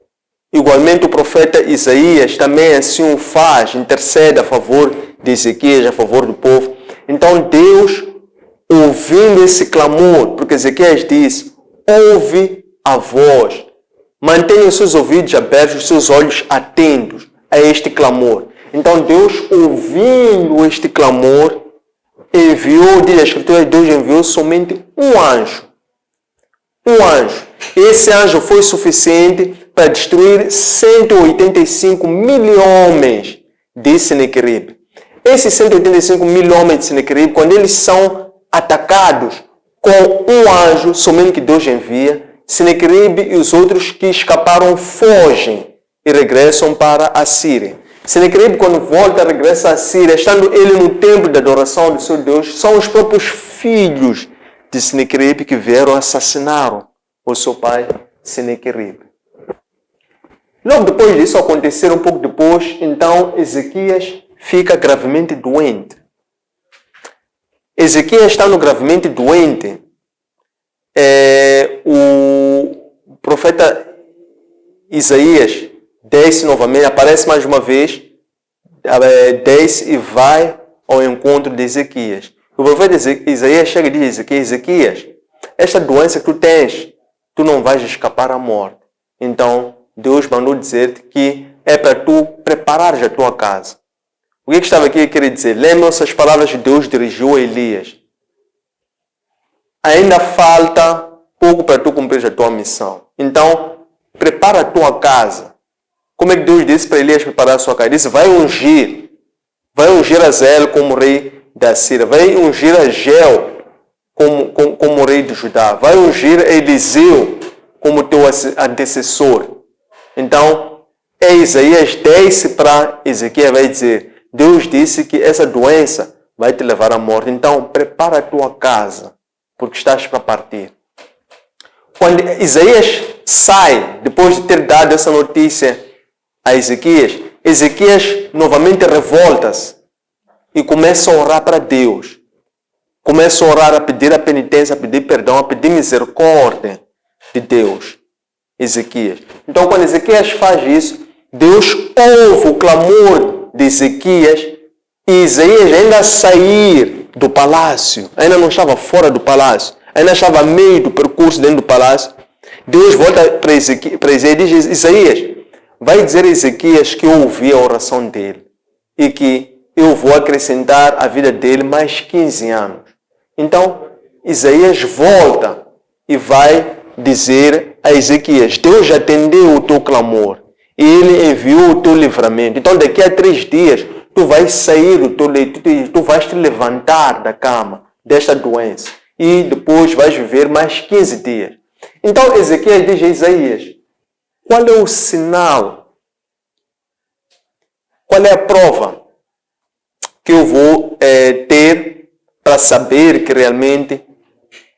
igualmente o profeta Isaías também assim o faz, intercede a favor de Ezequias, a favor do povo. Então Deus, ouvindo esse clamor, porque Ezequias diz: ouve a voz, mantenha os seus ouvidos abertos, os seus olhos atentos a este clamor. Então Deus, ouvindo este clamor, enviou, diz a Escritura, Deus enviou somente um anjo. Um anjo. Esse anjo foi suficiente para destruir 185 mil homens de Senaqueribe. Esses 185 mil homens de Senaqueribe, quando eles são atacados com um anjo, somente que Deus envia, Senaqueribe e os outros que escaparam fogem e regressam para a Síria. Senaqueribe, quando volta, regressa à Síria, estando ele no templo de adoração do seu Deus, são os próprios filhos de Senaqueribe que vieram assassinar o seu pai Senaqueribe. Logo depois disso acontecer, um pouco depois, então Ezequias fica gravemente doente. Ezequias estando gravemente doente, o profeta Isaías desce novamente, aparece mais uma vez, desce e vai ao encontro de Ezequias. O profeta Isaías chega e diz: Ezequias, esta doença que tu tens, tu não vais escapar à morte. Então, Deus mandou dizer-te que é para tu preparares a tua casa. O que estava aqui a querer dizer? Lembram-se as palavras que Deus dirigiu a Elias. Ainda falta pouco para tu cumprir a tua missão. Então, prepara a tua casa. Como é que Deus disse para Elias preparar a sua casa? Ele disse, vai ungir Azael como rei da Síria. Vai ungir Ageu como rei de Judá. Vai ungir Eliseu como teu antecessor. Então, Isaías desce para Ezequiel, vai dizer, Deus disse que essa doença vai te levar à morte. Então, prepara a tua casa, porque estás para partir. Quando Isaías sai, depois de ter dado essa notícia a Ezequias, Ezequias novamente revolta-se e começa a orar para Deus. Começa a orar, a pedir a penitência, a pedir perdão, a pedir misericórdia de Deus. Ezequias. Então, quando Ezequias faz isso, Deus ouve o clamor de Ezequias e Isaías ainda sair do palácio, ainda não estava fora do palácio, ainda estava a meio do percurso dentro do palácio. Deus volta para Isaías e diz, Isaías, vai dizer a Ezequias que eu ouvi a oração dele e que eu vou acrescentar à vida dele mais 15 anos. Então, Isaías volta e vai dizer a Ezequias, Deus atendeu o teu clamor e Ele enviou o teu livramento. Então, daqui a 3 dias, tu vais sair do teu leito, tu vais te levantar da cama desta doença e depois vais viver mais 15 dias. Então, Ezequias diz a Isaías, qual é o sinal? Qual é a prova que eu vou ter para saber que realmente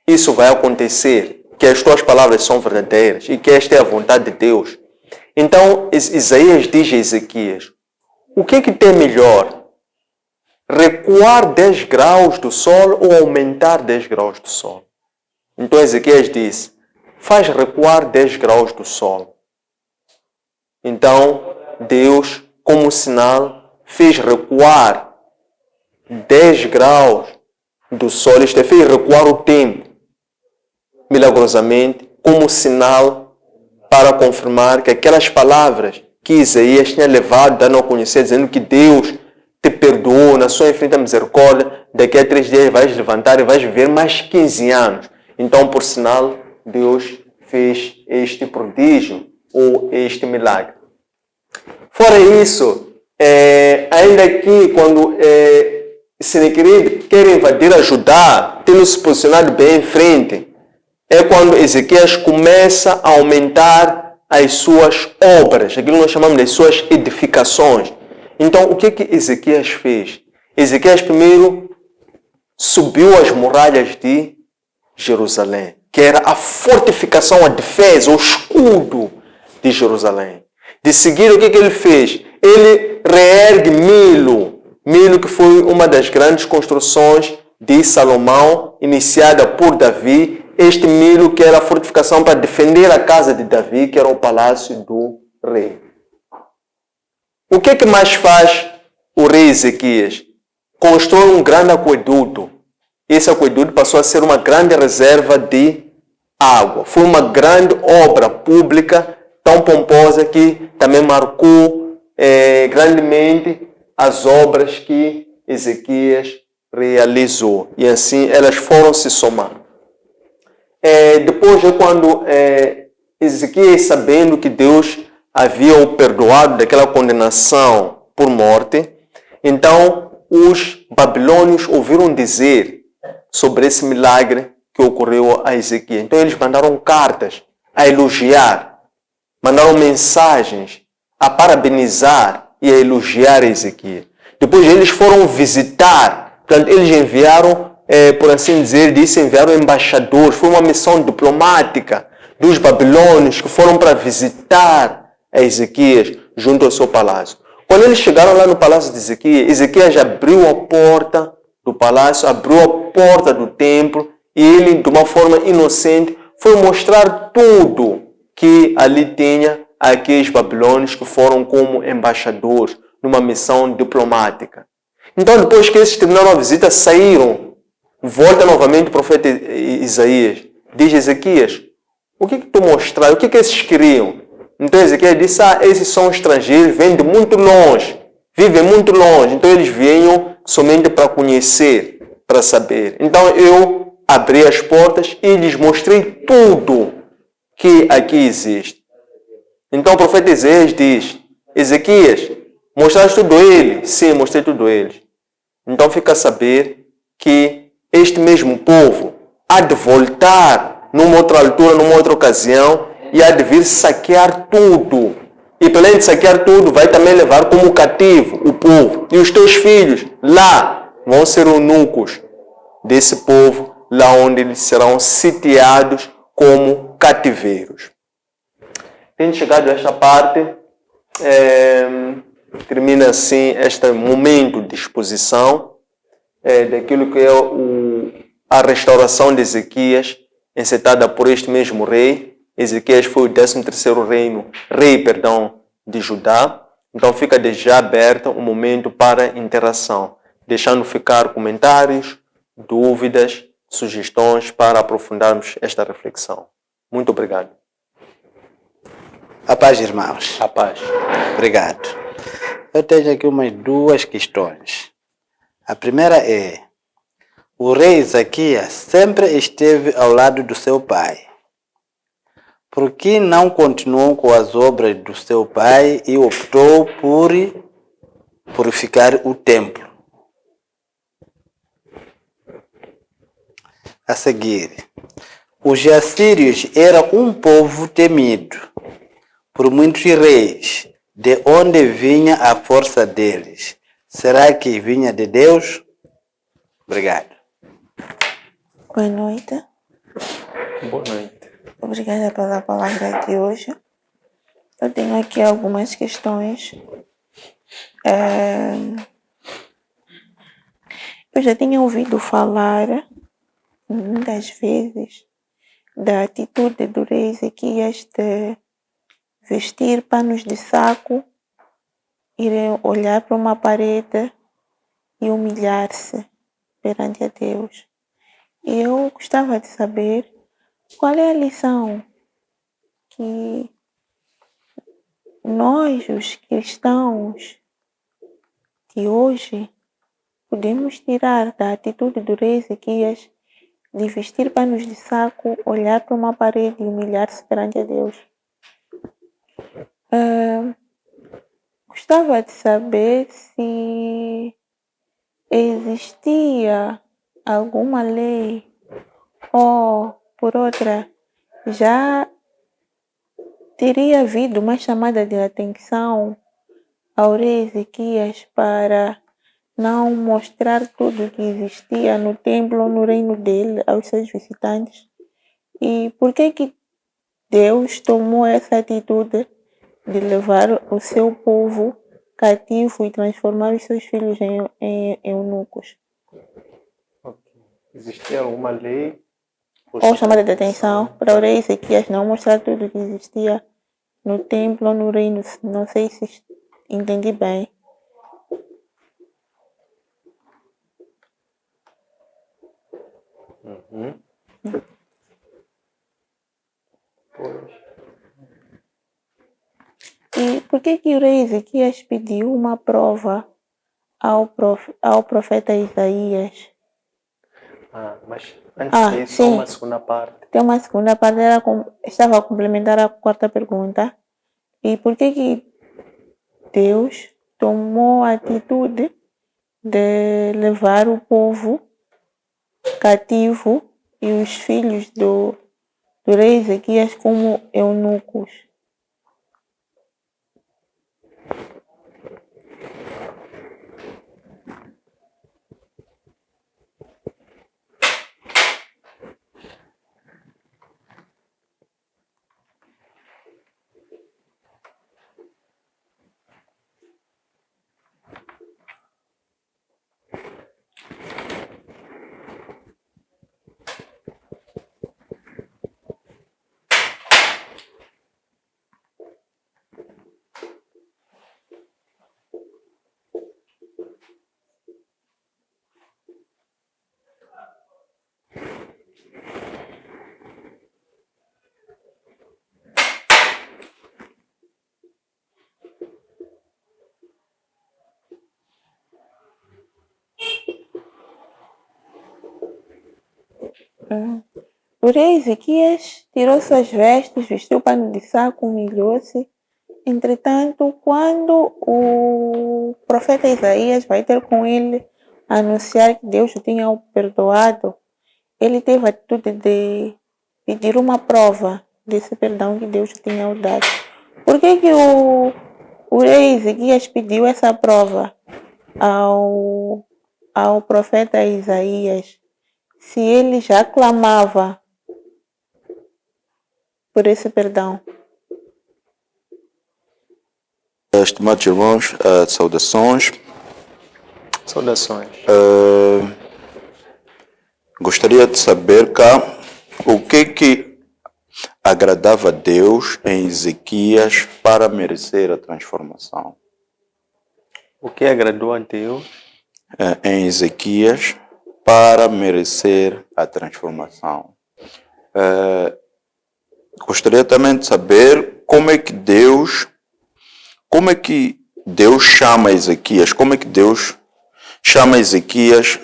isso vai acontecer? Que as tuas palavras são verdadeiras e que esta é a vontade de Deus. Então, Isaías diz a Ezequias, o que tem melhor? Recuar 10 graus do sol ou aumentar 10 graus do sol? Então, Ezequias diz, faz recuar 10 graus do sol. Então, Deus, como sinal, fez recuar 10 graus do sol. Isto fez recuar o tempo, milagrosamente, como sinal para confirmar que aquelas palavras que Isaías tinha levado, dando a conhecer, dizendo que Deus te perdoou na sua infinita misericórdia, daqui a 3 dias vais levantar e vais viver mais 15 anos. Então, por sinal, Deus fez este prodígio ou este milagre. Fora isso, ainda que quando Senequerib quer invadir a Judá, tendo se posicionado bem em frente, é quando Ezequias começa a aumentar as suas obras, aquilo que nós chamamos de suas edificações. Então, o que Ezequias fez? Ezequias primeiro subiu as muralhas de Jerusalém, que era a fortificação, a defesa, o escudo de Jerusalém. De seguida, o que ele fez? Ele reergue Milo, que foi uma das grandes construções de Salomão, iniciada por Davi. Este Milo que era a fortificação para defender a casa de Davi, que era o palácio do rei. O que mais faz o rei Ezequias? Constrói um grande aqueduto. Esse aqueduto passou a ser uma grande reserva de água. Foi uma grande obra pública, tão pomposa, que também marcou grandemente as obras que Ezequias realizou. E assim elas foram se somando. Depois é quando Ezequias, sabendo que Deus havia o perdoado daquela condenação por morte, então os babilônios ouviram dizer sobre esse milagre que ocorreu a Ezequias. Então eles mandaram cartas a elogiar, mandaram mensagens a parabenizar e a elogiar Ezequias. Depois eles foram visitar, portanto, eles enviaram, por assim dizer, enviaram embaixadores. Foi uma missão diplomática dos babilônios que foram para visitar a Ezequias junto ao seu palácio. Quando eles chegaram lá no palácio de Ezequias, Ezequias abriu a porta do palácio, abriu a porta do templo e ele, de uma forma inocente, foi mostrar tudo que ali tinha aqueles babilônios que foram como embaixadores numa missão diplomática. Então, depois que eles terminaram a visita, saíram. Volta novamente o profeta Isaías. Diz Ezequias, o que tu mostraste? O que eles queriam? Então Ezequias disse, esses são estrangeiros, vêm de muito longe, vivem muito longe, então eles vieram somente para conhecer, para saber. Então eu abri as portas e lhes mostrei tudo que aqui existe. Então o profeta Isaías diz, Ezequias, mostraste tudo a ele? Sim, mostrei tudo a eles. Então fica a saber que este mesmo povo há de voltar numa outra altura, numa outra ocasião, e há de vir saquear tudo. E para além de saquear tudo, vai também levar como cativo o povo. E os teus filhos lá vão ser eunucos desse povo, lá onde eles serão sitiados como cativeiros. Tendo chegado a esta parte, termina assim este momento de exposição daquilo que é a restauração de Ezequias, encetada por este mesmo rei. Ezequias foi o 13º rei de Judá. Então fica desde já aberto um momento para interação, deixando ficar comentários, dúvidas, sugestões para aprofundarmos esta reflexão. Muito obrigado. A paz, irmãos. A paz. Obrigado. Eu tenho aqui umas 2 questões. A primeira é: o rei Ezequias sempre esteve ao lado do seu pai. Por que não continuou com as obras do seu pai e optou por purificar o templo? A seguir, os assírios eram um povo temido por muitos reis. De onde vinha a força deles? Será que vinha de Deus? Obrigado. Boa noite. Boa noite. Obrigada pela palavra de hoje. Eu tenho aqui algumas questões. Eu já tinha ouvido falar muitas vezes da atitude do rei Ezequias de vestir panos de saco, ir olhar para uma parede e humilhar-se perante a Deus. E eu gostava de saber qual é a lição que nós, os cristãos de hoje, podemos tirar da atitude do rei Ezequias de vestir panos de saco, olhar para uma parede e humilhar-se perante a Deus. Gostava de saber se existia alguma lei ou, por outra, já teria havido uma chamada de atenção ao rei Ezequias para não mostrar tudo o que existia no templo, no reino dele, aos seus visitantes. E por que Deus tomou essa atitude de levar o seu povo cativo e transformar os seus filhos em eunucos? Existia alguma lei Ou chamada de atenção para o rei Ezequias não mostrar tudo o que existia no templo, no reino? Não sei se entendi bem. E por que o rei Ezequias pediu uma prova ao profeta Isaías? Mas antes disso, sim. uma segunda parte. Tem uma segunda parte, estava a complementar a quarta pergunta. E por que Deus tomou a atitude de levar o povo cativo e os filhos do rei Ezequias como eunucos? O rei Ezequias tirou suas vestes, vestiu pano de saco, humilhou-se. Entretanto, quando o profeta Isaías vai ter com ele anunciar que Deus o tinha perdoado, ele teve a atitude de pedir uma prova desse perdão que Deus tinha dado. Por que o rei Ezequias pediu essa prova ao profeta Isaías, se ele já clamava por esse perdão? Estimados irmãos, saudações. Saudações. Gostaria de saber o que agradava a Deus em Ezequias para merecer a transformação. O que agradou a Deus? Em Ezequias para merecer a transformação. Gostaria também de saber como é que Deus chama Ezequias, como é que Deus chama Ezequias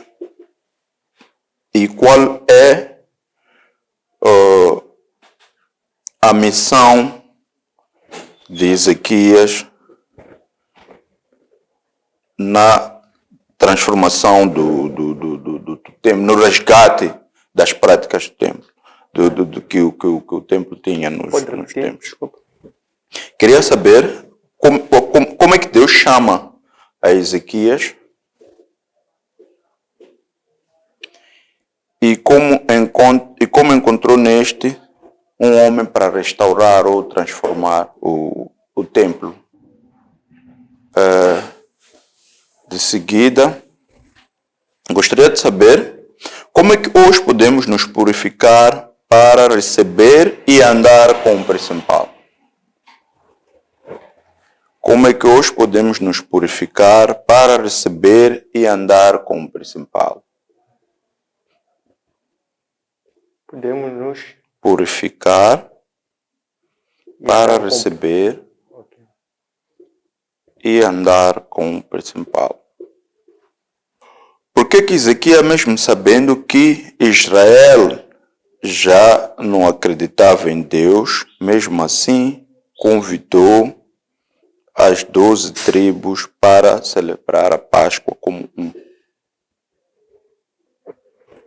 e qual é a missão de Ezequias na transformação do templo, no resgate das práticas do templo, do que o templo tinha nos tempos. Desculpa. Queria saber como é que Deus chama a Ezequias e como encontrou neste um homem para restaurar ou transformar o templo. De seguida, gostaria de saber como é que hoje podemos nos purificar para receber e andar com o principal. Como é que hoje podemos nos purificar para receber e andar com o principal? Podemos nos purificar para receber e andar com o principal. Por que Ezequias, mesmo sabendo que Israel já não acreditava em Deus, mesmo assim convidou as 12 tribos para celebrar a Páscoa como um?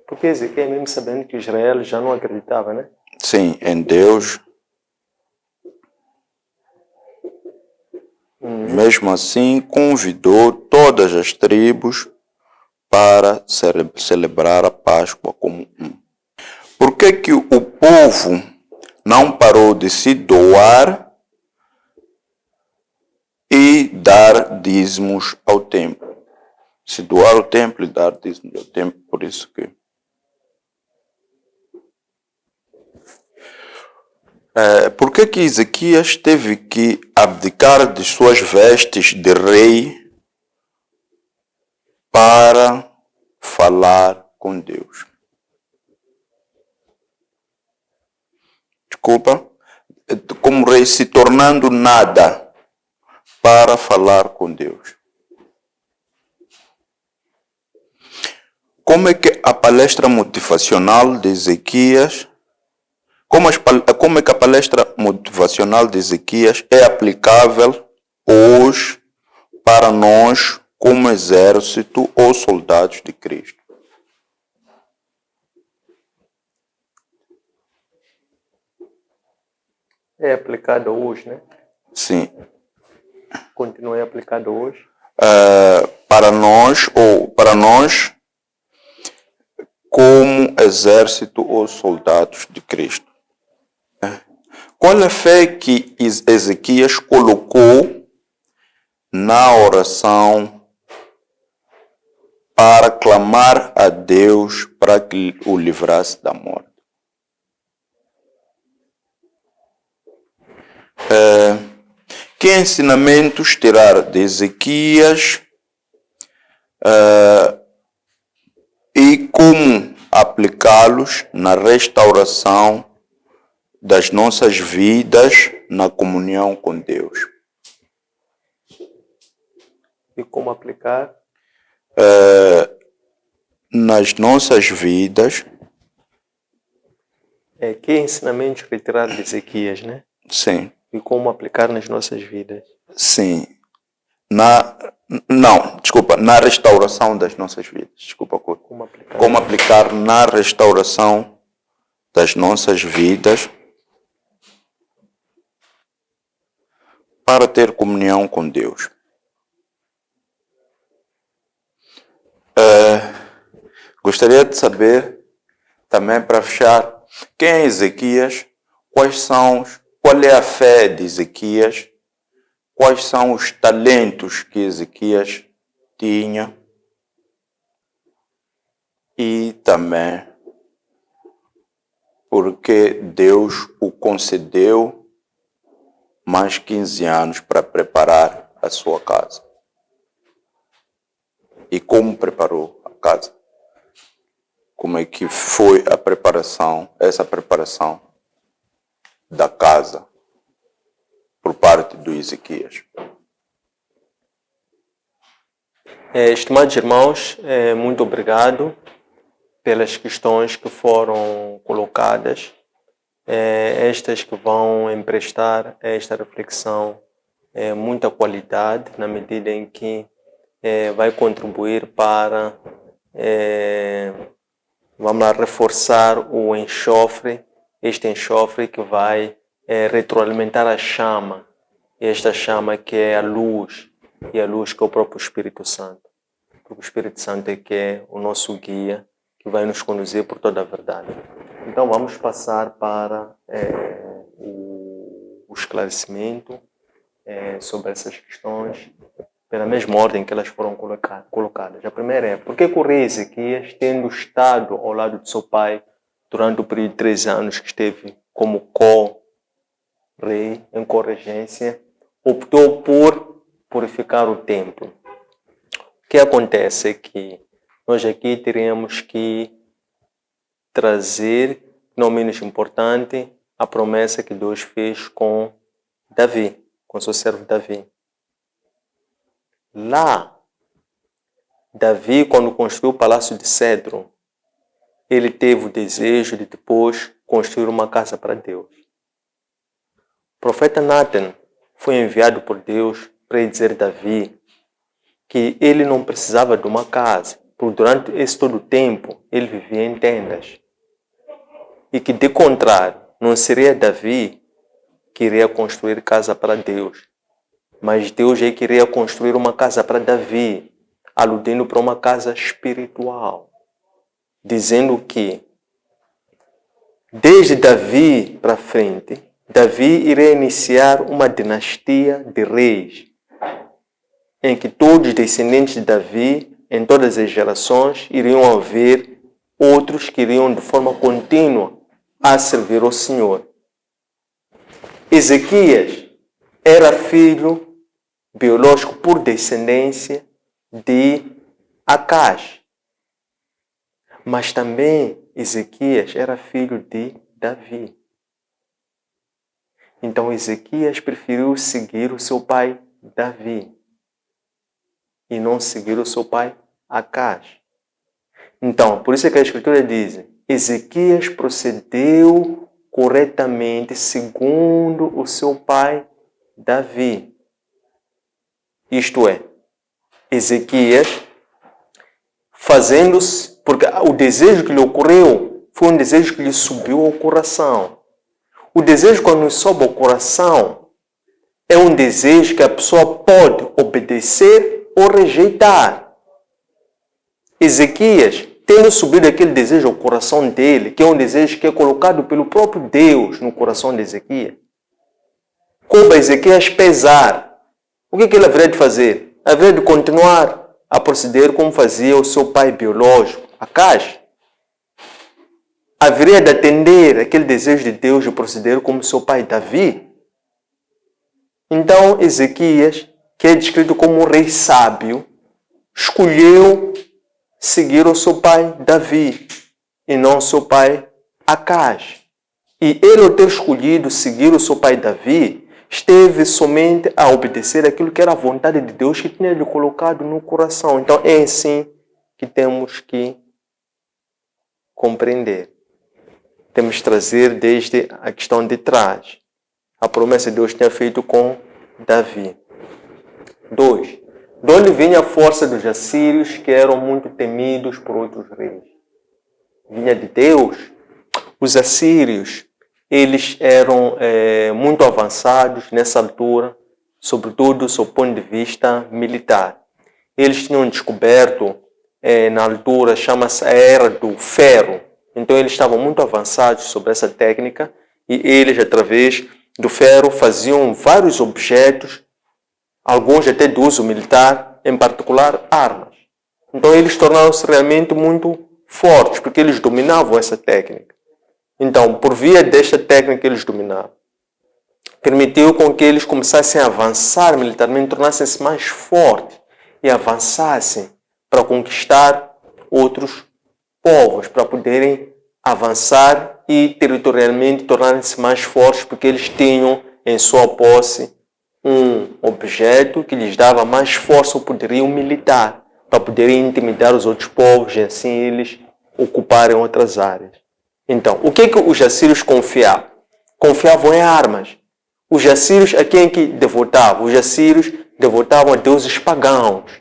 Porque Ezequias, mesmo sabendo que Israel já não acreditava, né? Sim, em Deus. Mesmo assim, convidou todas as tribos para celebrar a Páscoa como um. Por que o povo não parou de se doar e dar dízimos ao templo? Se doar ao templo e dar dízimos ao templo, por isso que por que Ezequias teve que abdicar de suas vestes de rei para falar com Deus? Desculpa, como rei se tornando nada para falar com Deus. Como é que a palestra motivacional de Ezequias como é que a palestra motivacional de Ezequias é aplicável hoje para nós como exército ou soldados de Cristo? É aplicado hoje, né? Sim. Continua aplicado hoje. Para nós como exército ou soldados de Cristo. Qual é a fé que Ezequias colocou na oração para clamar a Deus para que o livrasse da morte? Que ensinamentos tirar de Ezequias e como aplicá-los na restauração das nossas vidas na comunhão com Deus? E como aplicar? Nas nossas vidas Que ensinamentos retirar de Ezequias, né? Sim, E como aplicar nas nossas vidas. sim. Na restauração das nossas vidas. Desculpa, Cor. Como aplicar na restauração das nossas vidas para ter comunhão com Deus. Gostaria de saber, também para fechar, quem é Ezequias, qual é a fé de Ezequias, quais são os talentos que Ezequias tinha e também porque Deus o concedeu mais 15 anos para preparar a sua casa. E como preparou a casa? Como é que foi a preparação, essa preparação da casa por parte do Ezequias? Estimados irmãos, muito obrigado pelas questões que foram colocadas, estas que vão emprestar a esta reflexão muita qualidade, na medida em que vai contribuir para, vamos lá, reforçar o enxofre, este enxofre que vai retroalimentar a chama, esta chama que é a luz, e a luz que é o próprio Espírito Santo. Porque o Espírito Santo é que é o nosso guia, que vai nos conduzir por toda a verdade. Então vamos passar para o esclarecimento sobre essas questões, pela mesma ordem que elas foram colocadas. A primeira é, por que o rei Ezequias, tendo estado ao lado de seu pai durante o período de 3 anos que esteve como co-rei, em corregência, optou por purificar o templo? O que acontece é que nós aqui teríamos que trazer, não menos importante, a promessa que Deus fez com Davi, com seu servo Davi. Lá, Davi, quando construiu o palácio de cedro, ele teve o desejo de depois construir uma casa para Deus. O profeta Natan foi enviado por Deus para dizer a Davi que ele não precisava de uma casa, porque durante esse todo o tempo ele vivia em tendas. E que, de contrário, não seria Davi que iria construir casa para Deus, mas Deus é que iria construir uma casa para Davi, aludindo para uma casa espiritual, dizendo que desde Davi para frente, Davi iria iniciar uma dinastia de reis, em que todos os descendentes de Davi, em todas as gerações, iriam haver outros que iriam de forma contínua a servir ao Senhor. Ezequias era filho biológico por descendência de Acaz, mas também Ezequias era filho de Davi. Então Ezequias preferiu seguir o seu pai Davi e não seguir o seu pai Acaz. Então, por isso é que a Escritura diz: Ezequias procedeu corretamente segundo o seu pai Davi. Isto é, Ezequias fazendo-se, porque o desejo que lhe ocorreu foi um desejo que lhe subiu ao coração. O desejo, quando nos sobe ao coração, é um desejo que a pessoa pode obedecer ou rejeitar. Ezequias, tendo subido aquele desejo ao coração dele, que é um desejo que é colocado pelo próprio Deus no coração de Ezequias, coube a Ezequias pesar. O que ele haveria de fazer? Haveria de continuar a proceder como fazia o seu pai biológico, Acaz? Haveria de atender aquele desejo de Deus de proceder como seu pai Davi? Então Ezequias, que é descrito como um rei sábio, escolheu seguir o seu pai Davi e não o seu pai Acaz. E ele, ao ter escolhido seguir o seu pai Davi, esteve somente a obedecer aquilo que era a vontade de Deus que tinha lhe colocado no coração. Então é assim que temos que compreender. temos que trazer desde a questão de trás. A promessa que Deus tinha feito com Davi. 2. De onde vinha a força dos assírios, que eram muito temidos por outros reis? Vinha de Deus. Os assírios, eles eram muito avançados nessa altura, sobretudo do seu ponto de vista militar. Eles tinham descoberto, na altura, chama-se a Era do Ferro. Então eles estavam muito avançados sobre essa técnica e eles, através do ferro, faziam vários objetos, alguns até de uso militar, em particular armas. Então eles tornaram-se realmente muito fortes, porque eles dominavam essa técnica. Então, por via desta técnica que eles dominavam, permitiu com que eles começassem a avançar militarmente, tornassem-se mais fortes e avançassem para conquistar outros povos, para poderem avançar e territorialmente tornarem-se mais fortes, porque eles tinham em sua posse um objeto que lhes dava mais força ao poderio militar, para poderem intimidar os outros povos e assim eles ocuparem outras áreas. Então, o que os assírios confiavam? Confiavam em armas. Os assírios, a quem que devotavam? Os assírios devotavam a deuses pagãos.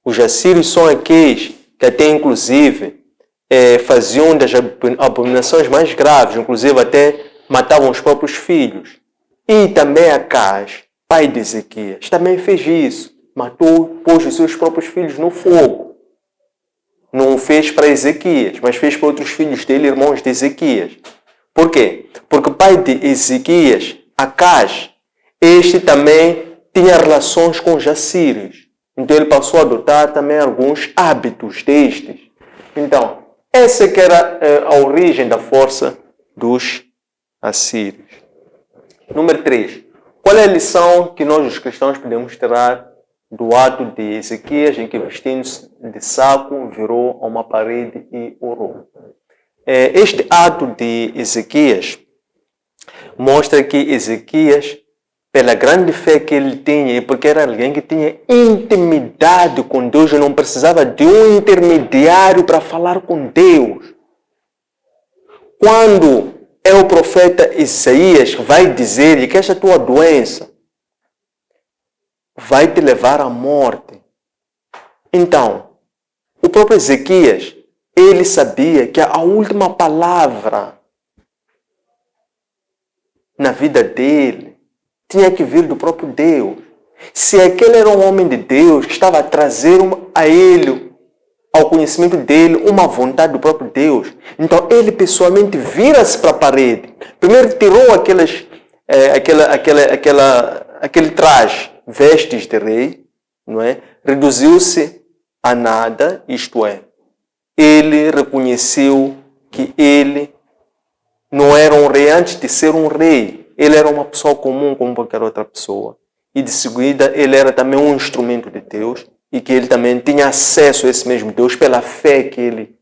Os assírios são aqueles que até inclusive faziam das abominações mais graves, inclusive até matavam os próprios filhos. E também Acaz, pai de Ezequias, também fez isso. Matou, pôs os seus próprios filhos no fogo. Não fez para Ezequias, mas fez para outros filhos dele, irmãos de Ezequias. Por quê? Porque o pai de Ezequias, Acaz, este também tinha relações com os assírios. Então ele passou a adotar também alguns hábitos destes. Então, essa que era a origem da força dos assírios. Número 3. Qual é a lição que nós, os cristãos, podemos tirar do ato de Ezequias, em que vestindo-se de saco, virou a uma parede e orou? Este ato de Ezequias mostra que Ezequias, pela grande fé que ele tinha, e porque era alguém que tinha intimidade com Deus e não precisava de um intermediário para falar com Deus. Quando é o profeta Isaías que vai dizer-lhe que esta tua doença vai te levar à morte. Então, o próprio Ezequias, ele sabia que a última palavra na vida dele tinha que vir do próprio Deus. Se aquele era um homem de Deus que estava a trazer a ele, ao conhecimento dele, uma vontade do próprio Deus, então ele pessoalmente vira-se para a parede. Primeiro tirou aquele traje, vestes de rei, não é? Reduziu-se a nada, isto é, ele reconheceu que ele não era um rei antes de ser um rei. Ele era uma pessoa comum como qualquer outra pessoa. E de seguida ele era também um instrumento de Deus e que ele também tinha acesso a esse mesmo Deus pela fé que ele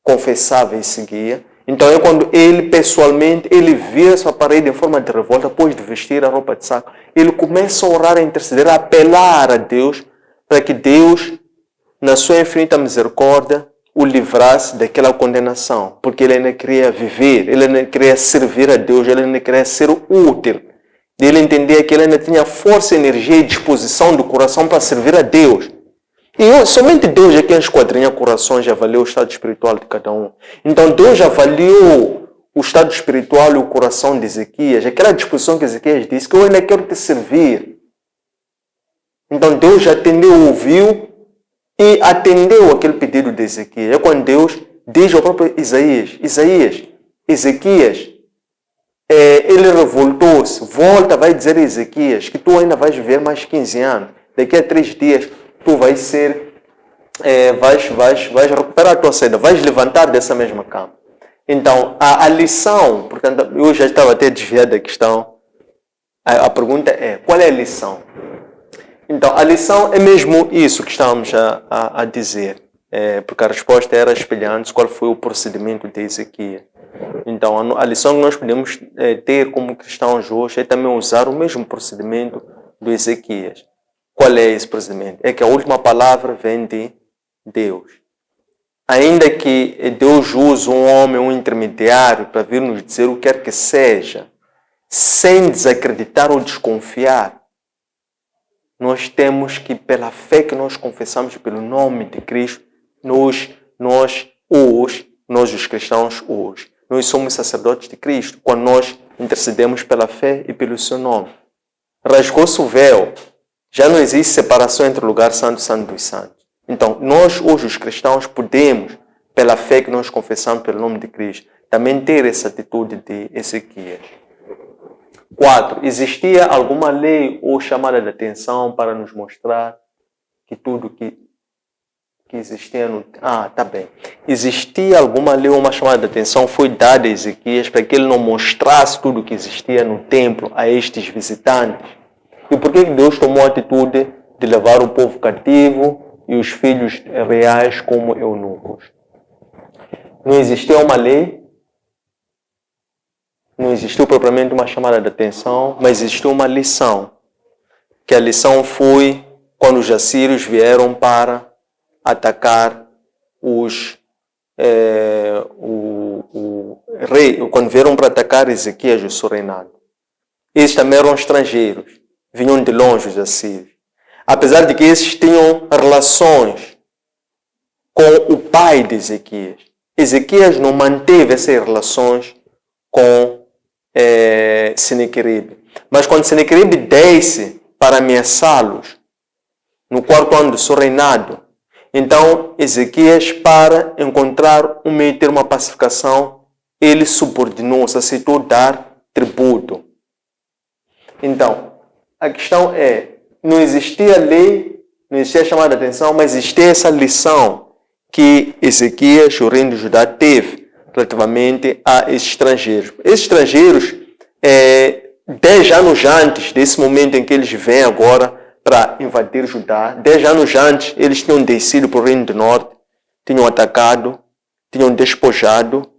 confessava e seguia. Então é quando ele pessoalmente, ele vira sua parede em forma de revolta, depois de vestir a roupa de saco, ele começa a orar, a interceder, a apelar a Deus para que Deus, na sua infinita misericórdia, o livrasse daquela condenação, porque ele ainda queria viver, ele ainda queria servir a Deus, ele ainda queria ser útil. Ele entendia que ele ainda tinha força, energia e disposição do coração para servir a Deus. E somente Deus é quem esquadrinha corações e avalia o estado espiritual de cada um. Então Deus avaliou o estado espiritual e o coração de Ezequias, aquela disposição que Ezequias disse, que eu ainda quero te servir. Então Deus atendeu, ouviu e atendeu aquele pedido de Ezequias. É quando Deus diz ao próprio Ezequias, ele revoltou-se, volta, vai dizer a Ezequias que tu ainda vais viver mais 15 anos. Daqui a 3 dias tu vais ser, vais recuperar a tua saída, vais levantar dessa mesma cama. Então, a lição, portanto, eu já estava até desviado da questão, a pergunta é, qual é a lição? Então, a lição é mesmo isso que estávamos a dizer, porque a resposta era espelhando qual foi o procedimento de Ezequias. Então, a lição que nós podemos ter como cristãos hoje é também usar o mesmo procedimento do Ezequias. Qual é esse procedimento? É que a última palavra vem de Deus. ainda que Deus use um homem, um intermediário, para vir nos dizer o que quer que seja, sem desacreditar ou desconfiar, nós temos que, pela fé que nós confessamos pelo nome de Cristo, nós os cristãos hoje, nós somos sacerdotes de Cristo, quando nós intercedemos pela fé e pelo seu nome. Rasgou-se o véu, já não existe separação entre o lugar santo e santo dos santos. Então, nós hoje os cristãos podemos, pela fé que nós confessamos pelo nome de Cristo, também ter essa atitude de Ezequias. 4. Existia alguma lei ou chamada de atenção para nos mostrar que tudo que existia no... tá bem. Existia alguma lei ou uma chamada de atenção foi dada a Ezequias para que ele não mostrasse tudo que existia no templo a estes visitantes? E por que Deus tomou a atitude de levar o povo cativo e os filhos reais como eunucos? Não existia uma lei, não existiu propriamente uma chamada de atenção, mas existiu uma lição. Que a lição foi quando os assírios vieram para atacar o rei, quando vieram para atacar Ezequias, o seu reinado. Eles também eram estrangeiros, vinham de longe os assírios. Apesar de que esses tinham relações com o pai de Ezequias. Ezequias não manteve essas relações com Senaqueribe. Mas quando Senaqueribe desce para ameaçá-los, no 4º ano do seu reinado, então Ezequias, para encontrar um meio termo, uma pacificação, ele subordinou-se, aceitou dar tributo. Então, a questão é, não existia lei, não existia chamada de atenção, mas existia essa lição que Ezequias, o reino de Judá, teve relativamente a estrangeiros. Esses estrangeiros, 10 anos antes desse momento em que eles vêm agora para invadir Judá, 10 anos antes, eles tinham descido para o reino do norte, tinham atacado, tinham despojado,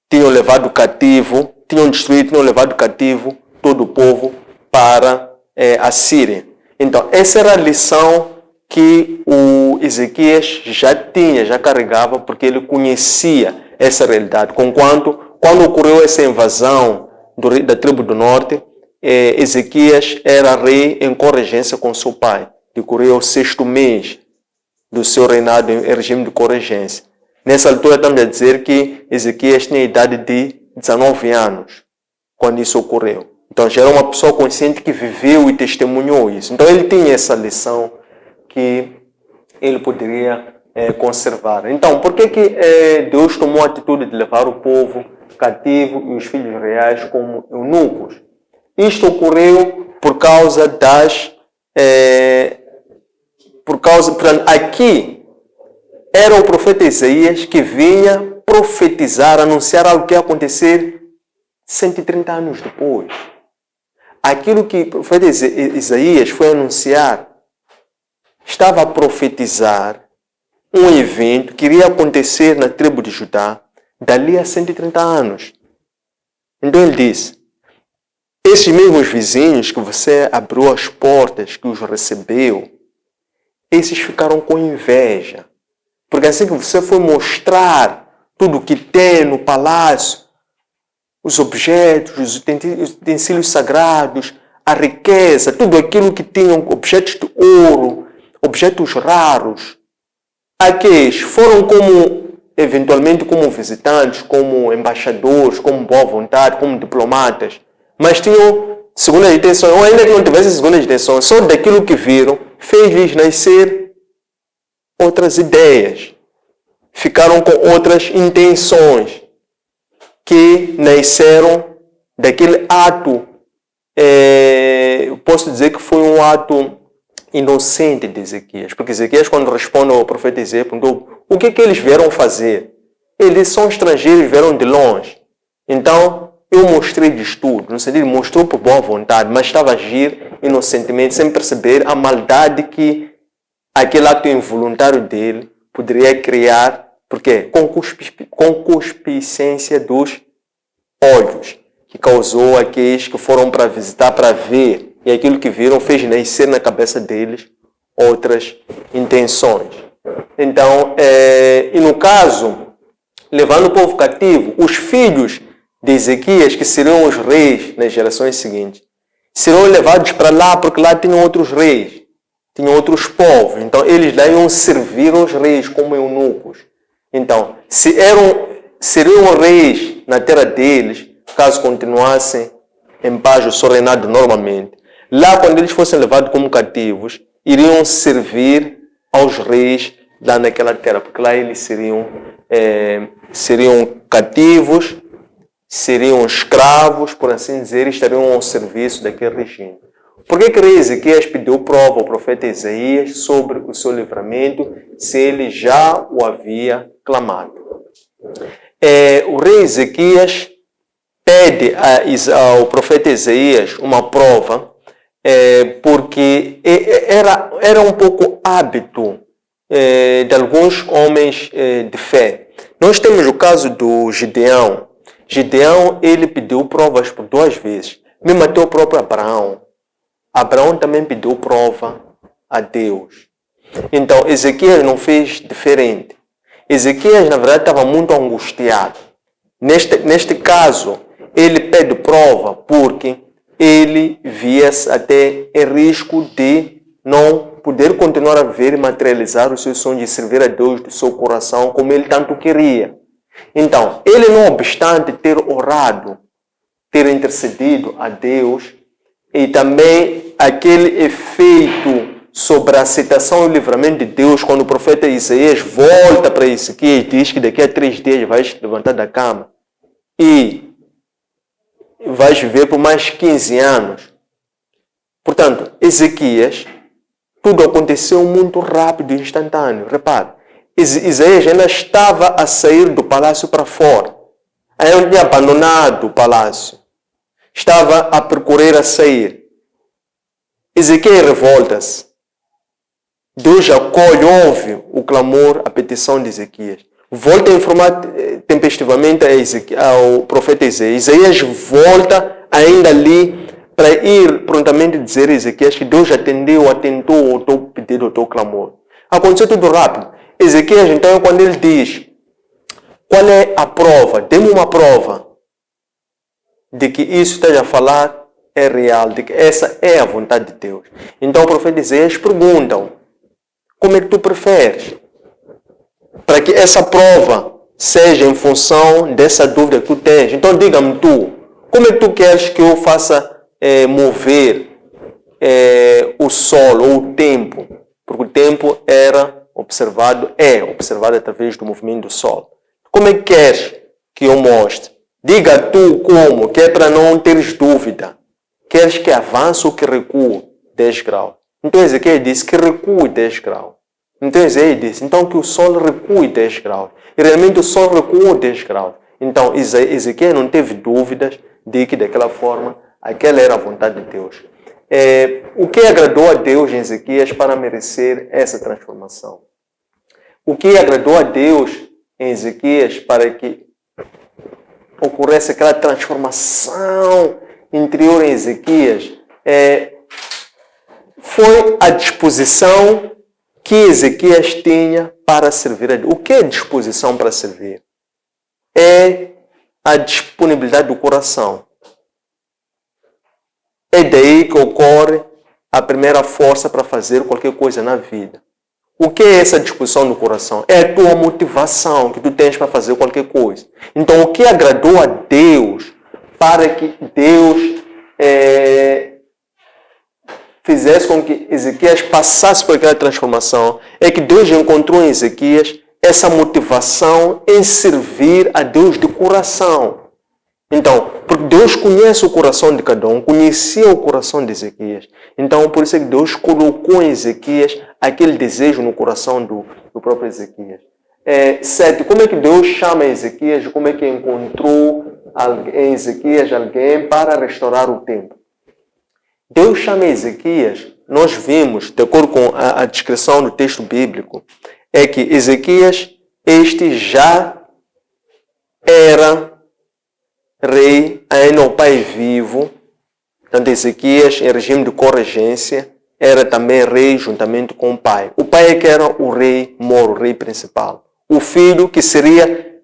tinham levado cativo, tinham destruído, tinham levado cativo todo o povo para a Síria. Então, essa era a lição que o Ezequias já carregava, porque ele conhecia essa realidade. Conquanto, quando ocorreu essa invasão da tribo do norte, Ezequias era rei em corregência com seu pai. Decorreu o 6º mês do seu reinado em regime de corregência. Nessa altura, estamos a dizer que Ezequias tinha a idade de 19 anos, quando isso ocorreu. Então, já era uma pessoa consciente que viveu e testemunhou isso. Então, ele tinha essa lição que ele poderia conservar. Então, por que Deus tomou a atitude de levar o povo cativo e os filhos reais como eunucos? Isto ocorreu por causa aqui era o profeta Isaías que vinha profetizar, anunciar algo que ia acontecer 130 anos depois. Aquilo que o profeta Isaías foi anunciar, estava a profetizar um evento que iria acontecer na tribo de Judá dali a 130 anos. Então ele disse, esses mesmos vizinhos que você abriu as portas, que os recebeu, esses ficaram com inveja. Porque assim que você foi mostrar tudo o que tem no palácio, os objetos, os utensílios sagrados, a riqueza, tudo aquilo que tinham, objetos de ouro, objetos raros, aqueles foram eventualmente como visitantes, como embaixadores, como boa vontade, como diplomatas, mas tinham segundas intenções, ou ainda que não tivessem segundas intenções, só daquilo que viram, fez-lhes nascer outras ideias. Ficaram com outras intenções que nasceram daquele ato. Eu posso dizer que foi um ato inocente de Ezequias, porque Ezequias, quando responde ao profeta Isaías, perguntou o que eles vieram fazer. Eles são estrangeiros, vieram de longe. Então, eu mostrei-lhes tudo, no sentido, mostrou por boa vontade, mas estava a agir inocentemente, sem perceber a maldade que aquele ato involuntário dele poderia criar, porque concupiscência dos olhos, que causou aqueles que foram para visitar, para ver, e aquilo que viram fez nascer na cabeça deles outras intenções. Então, e no caso, levando o povo cativo, os filhos de Ezequias, que seriam os reis nas gerações seguintes, serão levados para lá porque lá tinham outros reis, tinham outros povos. Então, eles lá iam servir aos reis como eunucos. Então, seriam reis na terra deles, caso continuassem em paz o seu reinado normalmente. Lá, quando eles fossem levados como cativos, iriam servir aos reis lá naquela terra, porque lá eles seriam cativos, seriam escravos, por assim dizer, e estariam ao serviço daquele regime. Por que o rei Ezequias pediu prova ao profeta Isaías sobre o seu livramento, se ele já o havia clamado? O rei Ezequias pede ao profeta Isaías uma prova, porque era um pouco hábito de alguns homens de fé. Nós temos o caso do Gideão. Gideão, ele pediu provas por 2 vezes. Mesmo até o próprio Abraão. Abraão também pediu prova a Deus. Então, Ezequias não fez diferente. Ezequias, na verdade, estava muito angustiado. Neste caso, ele pede prova porque ele via-se até em risco de não poder continuar a ver e materializar os seus sonhos de servir a Deus do seu coração como ele tanto queria. Então, ele, não obstante ter orado, ter intercedido a Deus, e também aquele efeito sobre a aceitação e o livramento de Deus, quando o profeta Isaías volta para Ezequias e diz que daqui a 3 dias vais te levantar da cama e vais viver por mais 15 anos. Portanto, Ezequias, tudo aconteceu muito rápido e instantâneo. Repare, Isaías ainda estava a sair do palácio para fora. Ainda tinha abandonado o palácio. Estava a percorrer a sair. Ezequias revolta-se. Deus acolhe, ouve o clamor, a petição de Ezequias. Volta a informar tempestivamente ao profeta Isaías. Isaías volta ainda ali para ir prontamente dizer a Ezequias que Deus atentou ao teu pedido, ao teu clamor. Aconteceu tudo rápido. Ezequias, então, quando ele diz, qual é a prova? Dê-me uma prova de que isso esteja a falar é real, de que essa é a vontade de Deus. Então o profeta Isaías pergunta, como é que tu preferes? Para que essa prova seja em função dessa dúvida que tu tens. Então diga-me tu, como é que tu queres que eu faça mover o sol ou o tempo? Porque o tempo é observado através do movimento do sol. Como é que queres que eu mostre? Diga tu como, que é para não teres dúvida. Queres que avance ou que recue 10 graus? Então Ezequiel disse que recue 10 graus. Então Ezequiel disse, então que o sol recue 10 graus. E realmente o sol recuou 10 graus. Então Ezequiel não teve dúvidas de que daquela forma, aquela era a vontade de Deus. O que agradou a Deus em Ezequias para merecer essa transformação? O que agradou a Deus em Ezequias para que ocorresse aquela transformação interior em Ezequias foi a disposição que Ezequias tinha para servir a Deus. O que é disposição para servir? É a disponibilidade do coração. É daí que ocorre a primeira força para fazer qualquer coisa na vida. O que é essa disposição do coração? É a tua motivação que tu tens para fazer qualquer coisa. Então, o que agradou a Deus para que Deus fizesse com que Ezequias passasse por aquela transformação é que Deus encontrou em Ezequias essa motivação em servir a Deus de coração. Então, porque Deus conhece o coração de cada um, conhecia o coração de Ezequias. Então, por isso é que Deus colocou em Ezequias aquele desejo no coração do próprio Ezequias. 7. Como é que Deus chama Ezequias? Como é que encontrou em Ezequias alguém para restaurar o templo? Deus chama Ezequias, nós vimos, de acordo com a descrição do texto bíblico, é que Ezequias, este já era rei, ainda o pai vivo, portanto Ezequias em regime de corregência, era também rei juntamente com o pai. O pai é que era o rei moro, o rei principal. O filho que seria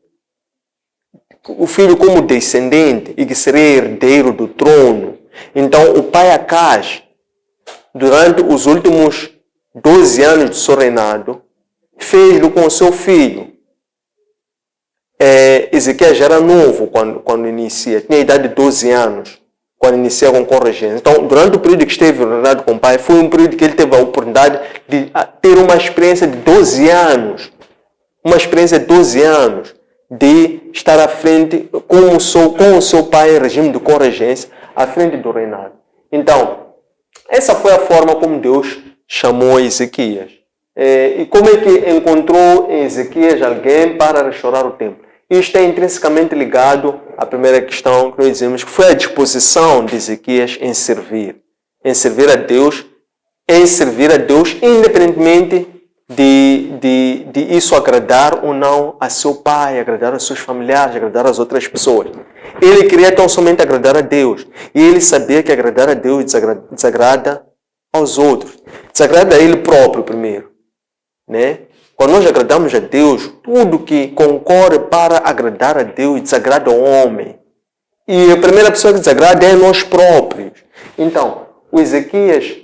o filho como descendente e que seria herdeiro do trono. Então o pai Acaz, durante os últimos 12 anos de seu reinado, fez-lo com seu filho. Ezequias já era novo quando inicia, tinha a idade de 12 anos, quando inicia com corregência. Então, durante o período que esteve reinado com o pai, foi um período que ele teve a oportunidade de ter uma experiência de 12 anos. Uma experiência de 12 anos de estar à frente com o seu pai em regime de corregência, à frente do reinado. Então, essa foi a forma como Deus chamou Ezequias. E como é que encontrou em Ezequias alguém para restaurar o templo? Isto é intrinsecamente ligado à primeira questão que nós dizemos, que foi a disposição de Ezequias em servir a Deus, independentemente de isso agradar ou não a seu pai, agradar aos seus familiares, agradar às outras pessoas. Ele queria tão somente agradar a Deus. E ele sabia que agradar a Deus desagrada aos outros. Desagrada a ele próprio primeiro. Né? Quando nós agradamos a Deus, tudo que concorre para agradar a Deus desagrada ao homem. E a primeira pessoa que desagrada é nós próprios. Então, o Ezequias,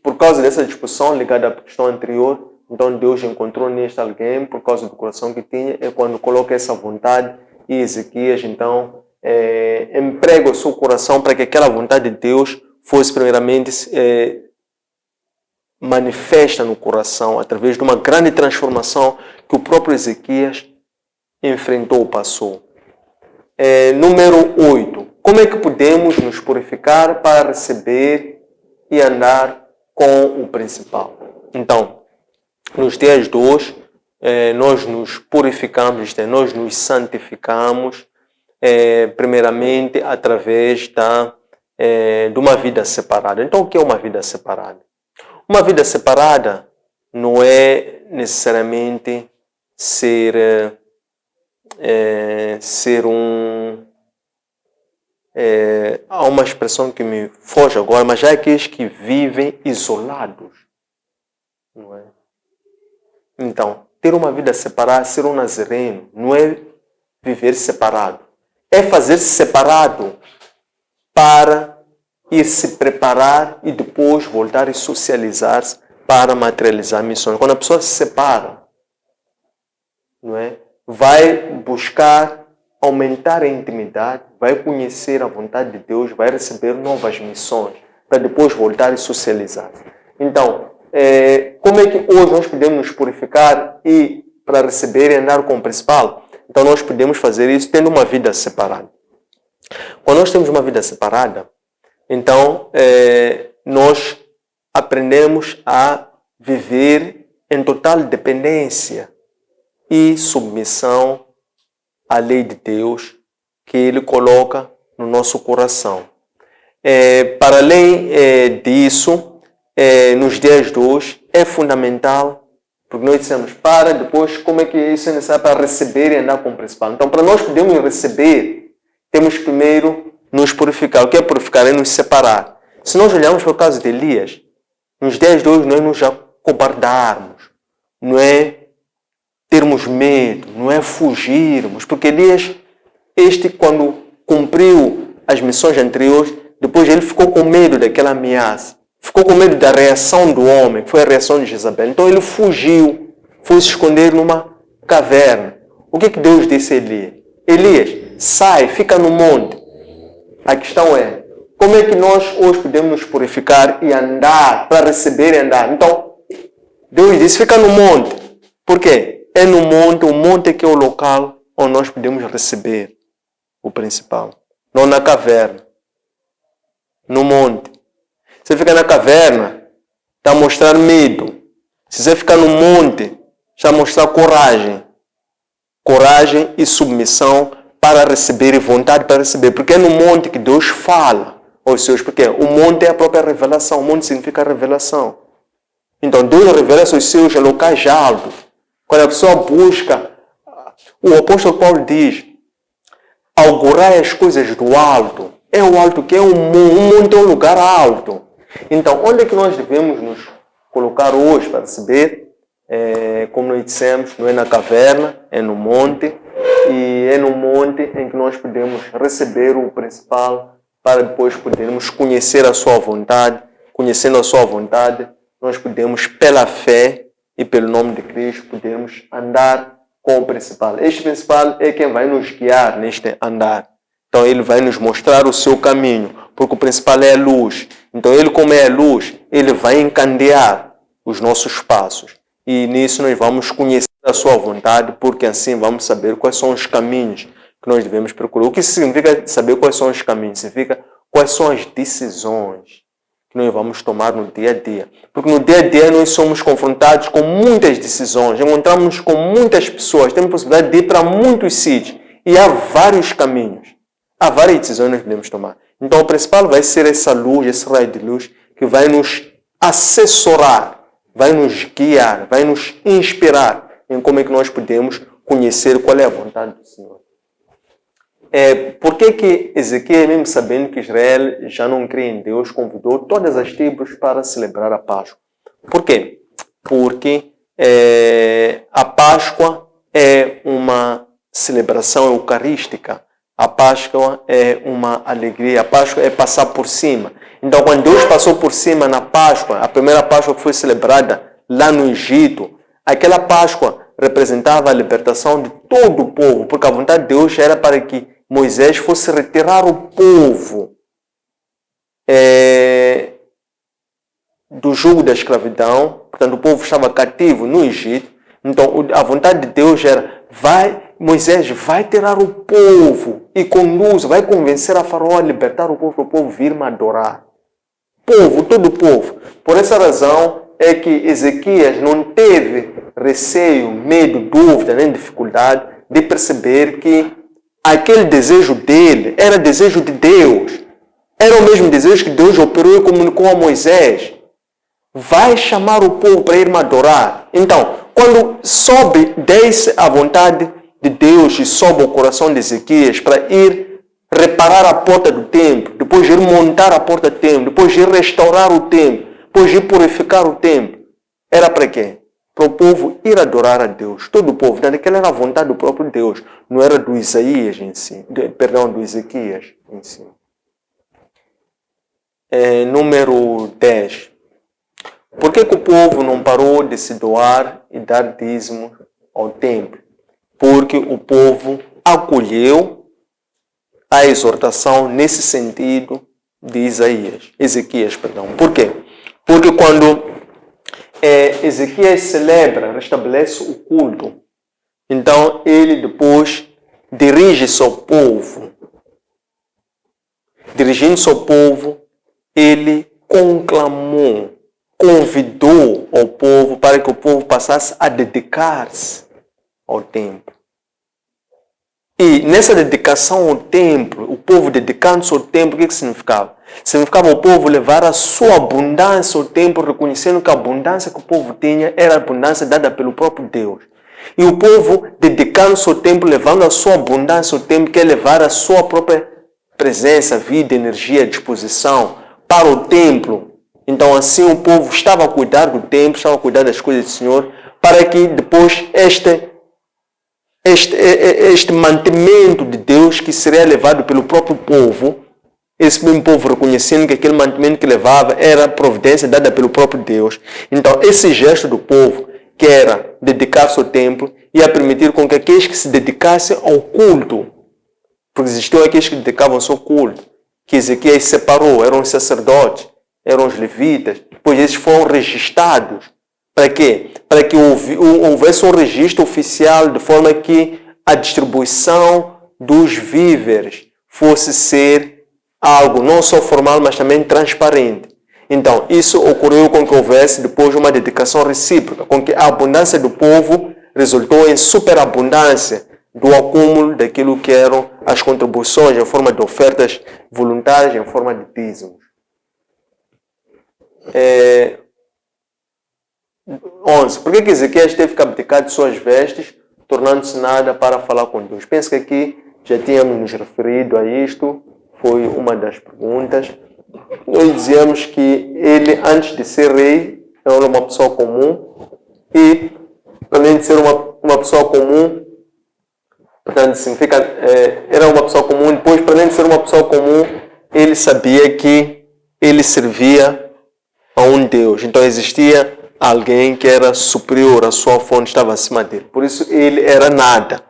por causa dessa discussão ligada à questão anterior, então Deus encontrou neste alguém, por causa do coração que tinha, é quando coloca essa vontade, e Ezequias, então, emprega o seu coração para que aquela vontade de Deus fosse primeiramente manifesta no coração, através de uma grande transformação que o próprio Ezequias enfrentou, passou. Número 8. Como é que podemos nos purificar para receber e andar com o principal? Então, nos dias de hoje, nós nos purificamos, nós nos santificamos, primeiramente através de uma vida separada. Então, o que é uma vida separada? Uma vida separada não é necessariamente ser há uma expressão que me foge agora, mas já é aqueles que vivem isolados. Não é? Então, ter uma vida separada, ser um nazireno, não é viver separado. É fazer-se separado para ir se preparar e depois voltar e socializar-se para materializar missões. Quando a pessoa se separa, não é? Vai buscar aumentar a intimidade, vai conhecer a vontade de Deus, vai receber novas missões, para depois voltar e socializar. Então, como é que hoje nós podemos nos purificar e para receber e andar com o principal? Então, nós podemos fazer isso tendo uma vida separada. Quando nós temos uma vida separada, então, nós aprendemos a viver em total dependência e submissão à lei de Deus que Ele coloca no nosso coração. Para além disso, nos dias de hoje, é fundamental, porque nós dissemos, para depois, como é que isso é necessário para receber e andar com o principal. Então, para nós podermos receber, temos primeiro nos purificar. O que é purificar? É nos separar. Se nós olharmos para o caso de Elias, nos dias de hoje não é nos acobardarmos, não é termos medo, não é fugirmos, porque Elias, quando cumpriu as missões anteriores, depois ele ficou com medo daquela ameaça, ficou com medo da reação do homem, que foi a reação de Jezabel. Então ele fugiu, foi se esconder numa caverna. O que Deus disse a Elias? Elias, sai, fica no monte. A questão é, como é que nós hoje podemos nos purificar e andar, para receber e andar? Então, Deus disse, fica no monte. Por quê? É no monte, o monte é que é o local onde nós podemos receber o principal. Não na caverna. No monte. Se você fica na caverna, está a mostrar medo. Se você ficar no monte, está a mostrar coragem. Coragem e submissão para receber e vontade para receber. Porque é no monte que Deus fala aos seus. Porque o monte é a própria revelação. O monte significa revelação. Então Deus revela aos seus a locais altos. Quando a pessoa busca, o apóstolo Paulo diz, augurai as coisas do alto. é o alto, que é um monte, é um lugar alto. Então, onde é que nós devemos nos colocar hoje para receber? Como nós dissemos, não é na caverna, é no monte. E é no monte em que nós podemos receber o principal para depois podermos conhecer a sua vontade. Conhecendo a sua vontade, nós podemos, pela fé e pelo nome de Cristo, podermos andar com o principal. Este principal é quem vai nos guiar neste andar. Então, ele vai nos mostrar o seu caminho, porque o principal é a luz. Então, ele, como é a luz, ele vai encandear os nossos passos. E nisso nós vamos conhecer a sua vontade, porque assim vamos saber quais são os caminhos que nós devemos procurar. O que significa saber quais são os caminhos? Significa quais são as decisões que nós vamos tomar no dia a dia. Porque no dia a dia nós somos confrontados com muitas decisões, encontramos com muitas pessoas, temos a possibilidade de ir para muitos sítios. E há vários caminhos, há várias decisões que nós podemos tomar. Então o principal vai ser essa luz, esse raio de luz, que vai nos assessorar, vai nos guiar, vai nos inspirar em como é que nós podemos conhecer qual é a vontade do Senhor. Por que Ezequiel, mesmo sabendo que Israel já não crê em Deus, convidou todas as tribos para celebrar a Páscoa? Por quê? Porque a Páscoa é uma celebração eucarística. A Páscoa é uma alegria. A Páscoa é passar por cima. Então, quando Deus passou por cima na Páscoa, a primeira Páscoa que foi celebrada lá no Egito, aquela Páscoa representava a libertação de todo o povo, porque a vontade de Deus era para que Moisés fosse retirar o povo do jugo da escravidão. Portanto, o povo estava cativo no Egito. Então, a vontade de Deus era, Moisés vai tirar o povo e vai convencer a Faraó a libertar o povo vir me adorar. Todo o povo. Por essa razão é que Ezequias não teve receio, medo, dúvida, nem dificuldade de perceber que aquele desejo dele era desejo de Deus. Era o mesmo desejo que Deus operou e comunicou a Moisés. Vai chamar o povo para ir me adorar. Então, quando desce a vontade de Deus e sobe o coração de Ezequias para ir reparar a porta do templo, depois ir montar a porta do templo, depois ir restaurar o templo, depois ir purificar o templo, era para quê? Para o povo ir adorar a Deus. Todo o povo. Aquela era a vontade do próprio Deus. Não era do Isaías em si. Do Ezequias em si. Número 10. Por que o povo não parou de se doar e dar dízimo ao templo? Porque o povo acolheu a exortação nesse sentido de Ezequias. Por quê? Porque quando Ezequias celebra, restabelece o culto, então ele depois dirige-se ao povo. Dirigindo-se ao povo, ele conclamou, convidou ao povo para que o povo passasse a dedicar-se ao templo. E nessa dedicação ao templo, o povo dedicando-se ao templo, o que significava? Significava o povo levar a sua abundância ao templo, reconhecendo que a abundância que o povo tinha era a abundância dada pelo próprio Deus. E o povo dedicando-se ao templo, levando a sua abundância ao templo, quer levar a sua própria presença, vida, energia, disposição para o templo. Então assim o povo estava a cuidar do templo, estava a cuidar das coisas do Senhor, para que depois este mantimento de Deus que seria levado pelo próprio povo, esse mesmo povo reconhecendo que aquele mantimento que levava era a providência dada pelo próprio Deus. Então esse gesto do povo, que era dedicar-se ao templo, ia permitir com que aqueles que se dedicassem ao culto, porque existiam aqueles que dedicavam-se ao culto, que Ezequias separou, eram os sacerdotes, eram os levitas, depois esses foram registrados. Para quê? Para que houvesse um registro oficial de forma que a distribuição dos víveres fosse ser algo não só formal, mas também transparente. Então, isso ocorreu com que houvesse depois uma dedicação recíproca, com que a abundância do povo resultou em superabundância do acúmulo daquilo que eram as contribuições em forma de ofertas voluntárias, em forma de dízimos. 11. Por que Ezequias teve que abdicar de suas vestes, tornando-se nada para falar com Deus? Penso que aqui já tínhamos nos referido a isto. foi uma das perguntas. Nós dizíamos que ele, antes de ser rei, era uma pessoa comum e, além de ser uma pessoa comum, portanto, significa, era uma pessoa comum, depois, para além de ser uma pessoa comum, ele sabia que ele servia a um Deus. Então, existia alguém que era superior, a sua fonte estava acima dele. Por isso, ele era nada.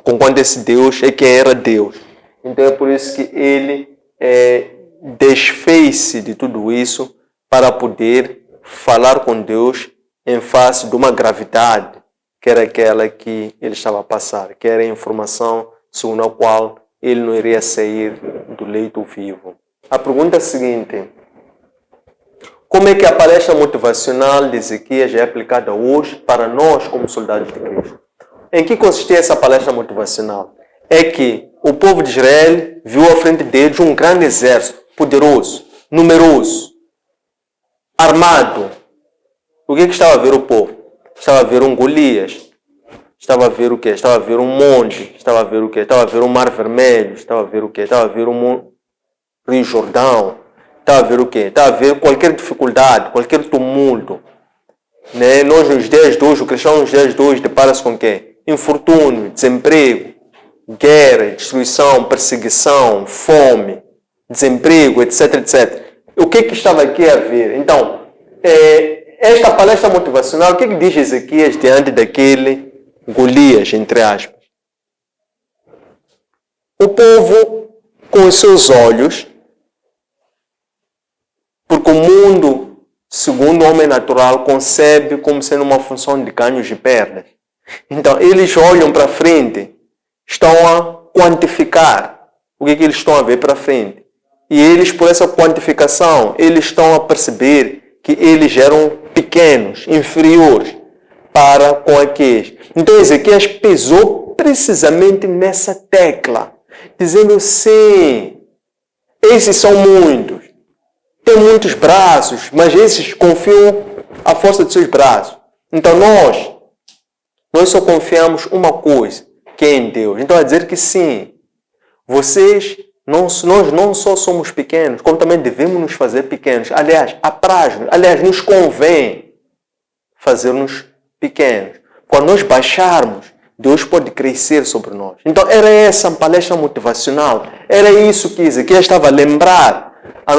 Enquanto esse Deus é quem era Deus. Então, é por isso que ele desfez-se de tudo isso para poder falar com Deus em face de uma gravidade que era aquela que ele estava a passar, que era a informação segundo a qual ele não iria sair do leito vivo. A pergunta é a seguinte: como é que a palestra motivacional de Ezequias é aplicada hoje para nós como soldados de Cristo? Em que consistia essa palestra motivacional? É que o povo de Israel viu à frente deles um grande exército, poderoso, numeroso, armado. O que estava a ver o povo? Estava a ver um Golias. Estava a ver o quê? Estava a ver um monte. Estava a ver o quê? Estava a ver um mar vermelho. Estava a ver o quê? Estava a ver um Rio Jordão. Estava a ver o quê? Estava a ver qualquer dificuldade, qualquer tumulto. Né? Nós nos dias de hoje, o cristão nos dias de hoje depara-se com o quê? Infortúnio, desemprego, guerra, destruição, perseguição, fome, desemprego, etc, etc. O que estava aqui a ver? Então, esta palestra motivacional, o que diz Ezequias diante daquele Golias, entre aspas? O povo, com os seus olhos, porque o mundo, segundo o homem natural, concebe como sendo uma função de ganhos e perdas. Então, eles olham para frente, estão a quantificar o que eles estão a ver para frente. E eles, por essa quantificação, eles estão a perceber que eles eram pequenos, inferiores para com aqueles. Então, Ezequias pesou precisamente nessa tecla, dizendo: sim, esses são muitos, têm muitos braços, mas esses confiam a força de seus braços. Então, nós só confiamos uma coisa, que é em Deus. Então, a dizer que sim, nós não só somos pequenos, como também devemos nos fazer pequenos. Aliás, nos convém fazer-nos pequenos. Quando nós baixarmos, Deus pode crescer sobre nós. Então, era essa palestra motivacional. Era isso que Ezequias estava a lembrar.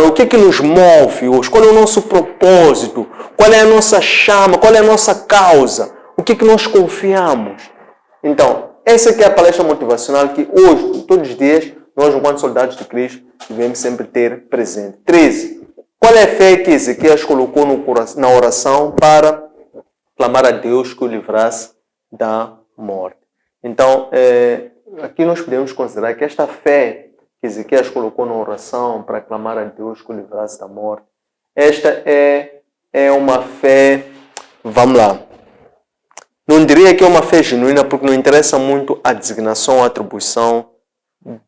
O que nos move hoje? Qual é o nosso propósito? Qual é a nossa chama? Qual é a nossa causa? O que nós confiamos? Então, essa aqui é a palestra motivacional que hoje, todos os dias, nós, enquanto soldados de Cristo, devemos sempre ter presente. 13. Qual é a fé que Ezequias colocou na oração para clamar a Deus que o livrasse da morte? Então, aqui nós podemos considerar que esta fé que Ezequias colocou na oração para clamar a Deus que o livrasse da morte, esta é uma fé, vamos lá, não diria que é uma fé genuína, porque não interessa muito a designação, a atribuição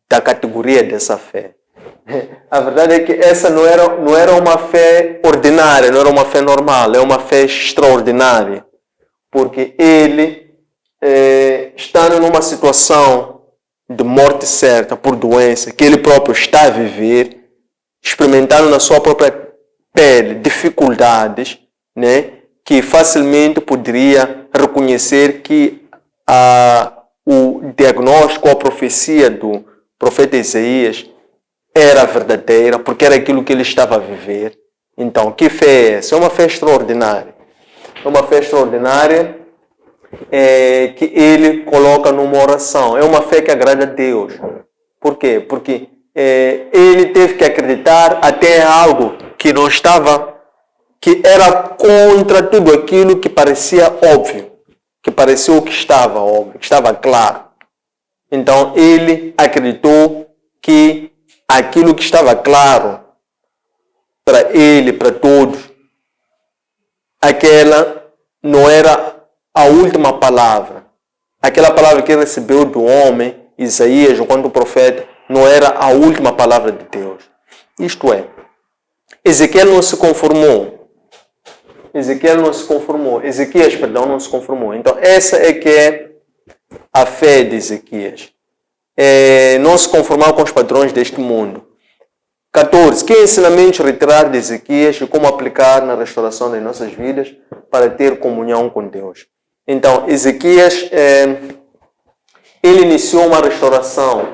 da categoria dessa fé. A verdade é que essa não era uma fé ordinária, não era uma fé normal, é uma fé extraordinária. Porque ele, estando numa situação de morte certa por doença, que ele próprio está a viver, experimentando na sua própria pele dificuldades, né, que facilmente poderia reconhecer que o diagnóstico, a profecia do profeta Isaías era verdadeira, porque era aquilo que ele estava a viver. Então, que fé é essa? É uma fé extraordinária. É uma fé extraordinária que ele coloca numa oração. É uma fé que agrada a Deus. Por quê? Porque ele teve que acreditar até em algo que não estava, que era contra tudo aquilo que parecia óbvio, que parecia o que estava óbvio, que estava claro. Então ele acreditou que aquilo que estava claro para ele, para todos, aquela não era a última palavra. Aquela palavra que ele recebeu do homem, Isaías, enquanto profeta, não era a última palavra de Deus. Isto é, Ezequias não se conformou. Ezequias não se conformou. Então, essa é que é a fé de Ezequias. não se conformar com os padrões deste mundo. 14. Que ensinamentos retirar de Ezequias e como aplicar na restauração das nossas vidas para ter comunhão com Deus. Então, Ezequias, ele iniciou uma restauração,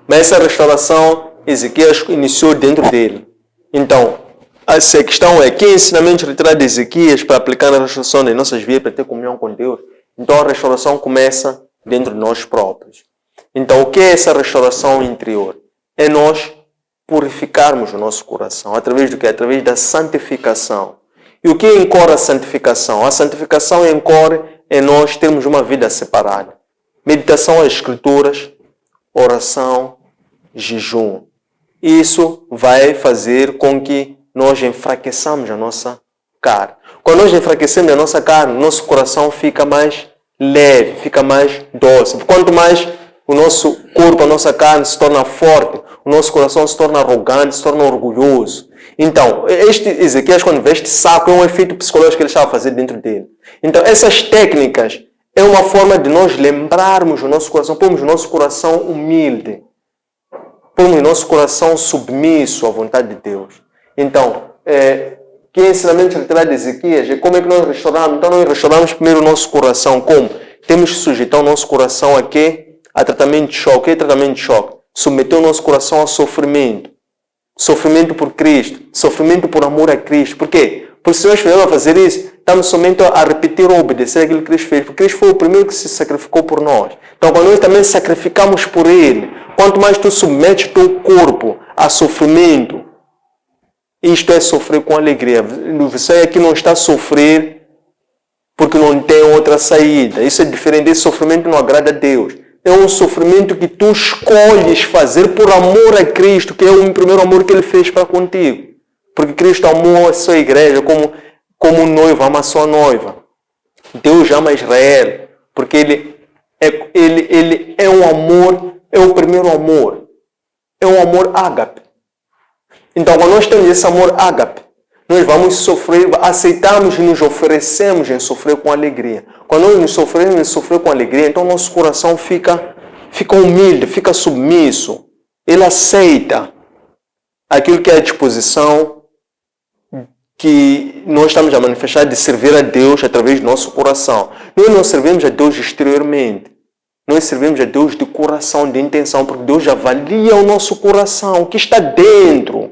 mas essa restauração, Ezequias iniciou dentro dele. Então, a questão é, que ensinamentos retirar de Ezequias para aplicar na restauração das nossas vidas para ter comunhão com Deus? Então, a restauração começa dentro de nós próprios. Então, o que é essa restauração interior? É nós purificarmos o nosso coração. Através do que? Através da santificação. E o que incorre a santificação? A santificação incorre em nós termos uma vida separada. Meditação às Escrituras, oração, jejum. Isso vai fazer com que nós enfraqueçamos a nossa carne. Quando nós enfraquecemos a nossa carne, nosso coração fica mais leve, fica mais doce. Quanto mais o nosso corpo, a nossa carne se torna forte, o nosso coração se torna arrogante, se torna orgulhoso. Então, este Ezequias, quando veste saco, é um efeito psicológico que ele estava a fazer dentro dele. Então, essas técnicas é uma forma de nós lembrarmos o nosso coração, pormos o nosso coração humilde, pormos o nosso coração submisso à vontade de Deus. Então, que ensinamento retirar de Ezequias é como é que nós restauramos? Então, nós restauramos primeiro o nosso coração. Como? Temos que sujeitar o nosso coração a quê? A tratamento de choque. O que é tratamento de choque? Submeter o nosso coração ao sofrimento. Sofrimento por Cristo. Sofrimento por amor a Cristo. Por quê? Porque se nós estivermos a fazer isso, estamos somente a repetir ou obedecer aquilo que Cristo fez. Porque Cristo foi o primeiro que se sacrificou por nós. Então, quando nós também sacrificamos por Ele, quanto mais tu submetes teu corpo a sofrimento, isto é sofrer com alegria. Você aqui não está a sofrer porque não tem outra saída. Isso é diferente. Esse sofrimento não agrada a Deus. É um sofrimento que tu escolhes fazer por amor a Cristo, que é o primeiro amor que Ele fez para contigo. Porque Cristo amou a sua igreja como um noivo ama a sua noiva. Deus ama Israel, porque Ele é um amor, é o primeiro amor. É um amor ágape. Então, quando nós temos esse amor ágape, nós vamos sofrer, aceitamos e nos oferecemos em sofrer com alegria. Quando nós nos sofremos em sofrer com alegria, então nosso coração fica humilde, fica submisso. Ele aceita aquilo que é a disposição que nós estamos a manifestar de servir a Deus através do nosso coração. Nós não servimos a Deus exteriormente. Nós servimos a Deus de coração, de intenção, porque Deus avalia o nosso coração, o que está dentro.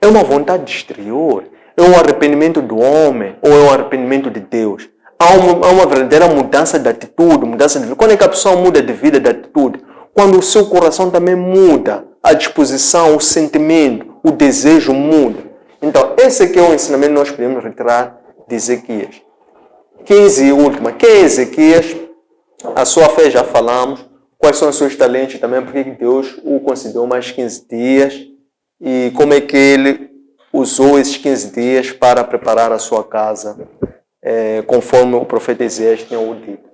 É uma vontade exterior? É um arrependimento do homem ou é um arrependimento de Deus? Há uma verdadeira mudança de atitude, mudança de vida. Quando é que a pessoa muda de vida, de atitude? Quando o seu coração também muda, a disposição, o sentimento, o desejo muda. Então, esse aqui é o ensinamento que nós podemos retirar de Ezequias. 15 e última. Quem é Ezequias? A sua fé já falamos. Quais são os seus talentos também? Porque Deus o concedeu mais 15 dias. E como é que ele usou esses 15 dias para preparar a sua casa, conforme o profeta Isaías tinha o dito.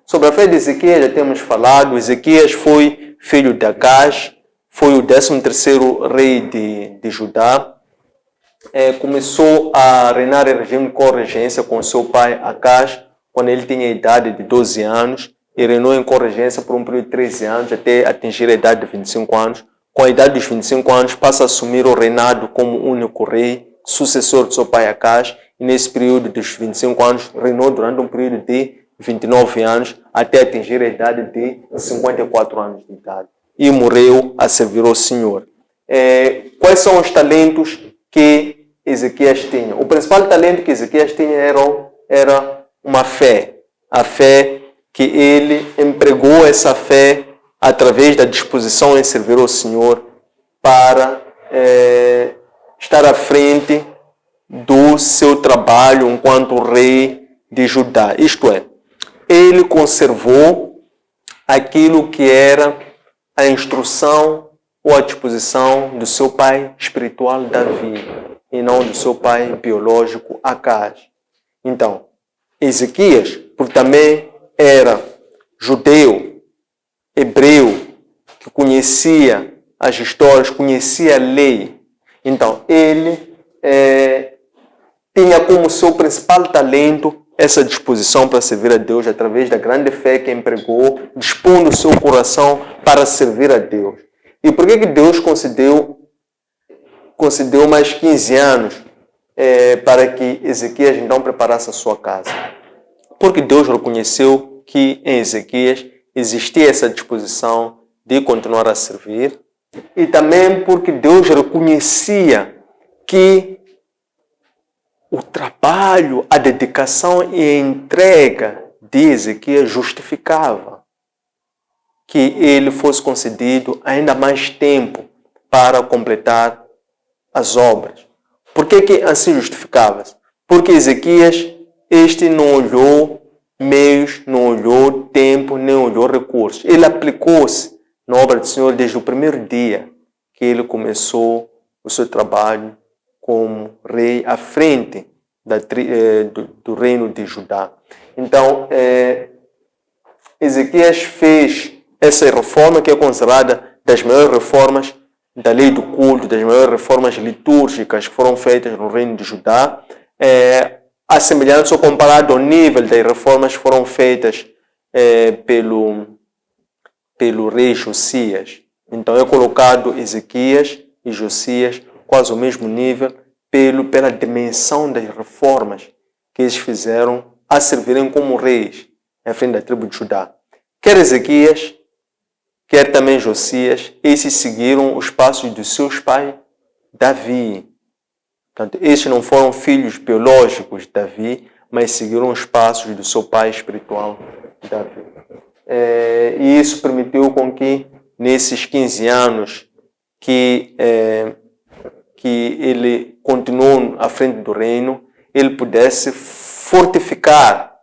Sobre a fé de Ezequias já temos falado. Ezequias foi filho de Acaz, foi o 13º rei de Judá. Começou a reinar em regime de corregência com seu pai Acaz, quando ele tinha a idade de 12 anos, e reinou em corregência por um período de 13 anos, até atingir a idade de 25 anos. Com a idade dos 25 anos, passa a assumir o reinado como único rei, sucessor de seu pai Acaz, e nesse período dos 25 anos, reinou durante um período de 29 anos, até atingir a idade de 54 anos de idade. E morreu a servir ao Senhor. Quais são os talentos que Ezequias tinha? O principal talento que Ezequias tinha era uma fé. A fé que ele empregou essa fé através da disposição em servir ao Senhor para estar à frente do seu trabalho enquanto rei de Judá. Isto é, ele conservou aquilo que era a instrução ou a disposição do seu pai espiritual Davi e não do seu pai biológico Acaz. Então, Ezequias, porque também era judeu, hebreu, que conhecia as histórias, conhecia a lei. Então, ele tinha como seu principal talento essa disposição para servir a Deus através da grande fé que empregou, dispondo o seu coração para servir a Deus. E por que Deus concedeu mais 15 anos para que Ezequias então preparasse a sua casa? Porque Deus reconheceu que em Ezequias existia essa disposição de continuar a servir, e também porque Deus reconhecia que o trabalho, a dedicação e a entrega de Ezequias justificava que ele fosse concedido ainda mais tempo para completar as obras. Por que assim justificava-se? Porque Ezequias, não olhou meios, não olhou tempo, nem olhou recursos. Ele aplicou-se na obra do Senhor desde o primeiro dia que ele começou o seu trabalho como rei à frente do reino de Judá. Então, Ezequias fez essa reforma que é considerada das maiores reformas da lei do culto, das maiores reformas litúrgicas que foram feitas no reino de Judá, a semelhança ou comparado ao nível das reformas que foram feitas pelo rei Josias. Então é colocado Ezequias e Josias quase ao mesmo nível pela dimensão das reformas que eles fizeram a servirem como reis à frente da tribo de Judá. Quer Ezequias, quer também Josias, esses seguiram os passos dos seus pais Davi. Portanto, estes não foram filhos biológicos de Davi, mas seguiram os passos do seu pai espiritual Davi. E isso permitiu com que, nesses 15 anos que ele continuou à frente do reino, ele pudesse fortificar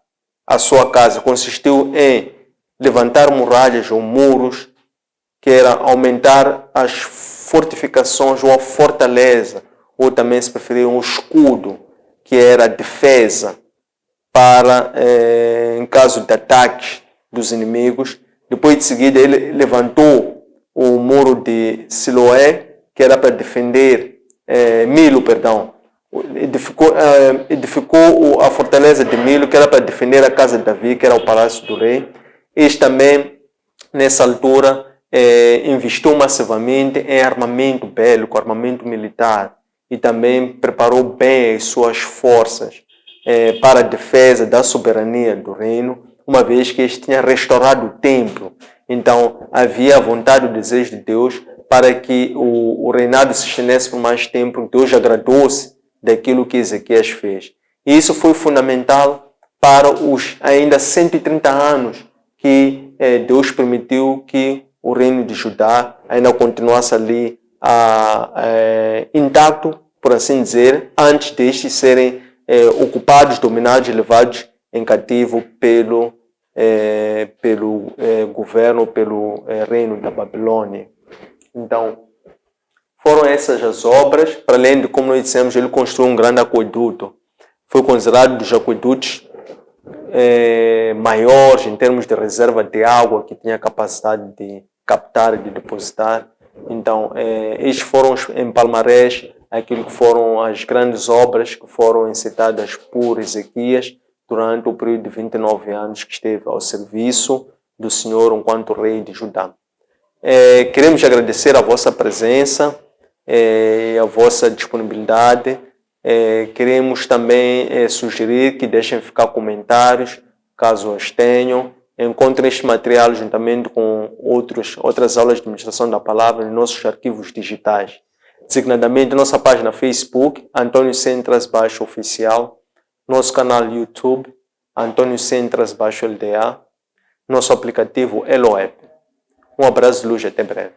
a sua casa. Consistiu em levantar muralhas ou muros, que era aumentar as fortificações ou a fortaleza, ou também, se preferir, um escudo, que era a defesa para, em caso de ataques dos inimigos. Depois de seguida, ele levantou o muro de Siloé, que era para defender Milo, perdão. Edificou a fortaleza de Milo, que era para defender a casa de Davi, que era o palácio do rei. Este também, nessa altura, investiu massivamente em armamento bélico, armamento militar, e também preparou bem as suas forças para a defesa da soberania do reino, uma vez que este tinha restaurado o templo. Então, havia a vontade e o desejo de Deus para que o reinado se estendesse por mais tempo. Deus agradou-se daquilo que Ezequias fez. E isso foi fundamental para os ainda 130 anos que Deus permitiu que o reino de Judá ainda continuasse ali intacto, por assim dizer, antes destes serem ocupados, dominados e levados em cativo pelo governo, pelo reino da Babilônia. Então, foram essas as obras. Para além de, como nós dissemos, ele construiu um grande aqueduto. Foi considerado dos aquedutos maiores em termos de reserva de água, que tinha capacidade de captar e de depositar. Então, estes foram em palmarés aquilo que foram as grandes obras que foram encetadas por Ezequias durante o período de 29 anos que esteve ao serviço do Senhor enquanto rei de Judá. Queremos agradecer a vossa presença e a vossa disponibilidade. Queremos também sugerir que deixem ficar comentários, caso os tenham. Encontrem este material juntamente com outras aulas de administração da palavra em nossos arquivos digitais, designadamente nossa página Facebook, Antônio Centras Baixo Oficial, nosso canal YouTube, Antônio Centras Baixo LDA, nosso aplicativo Eloapp. Um abraço de luz, até breve.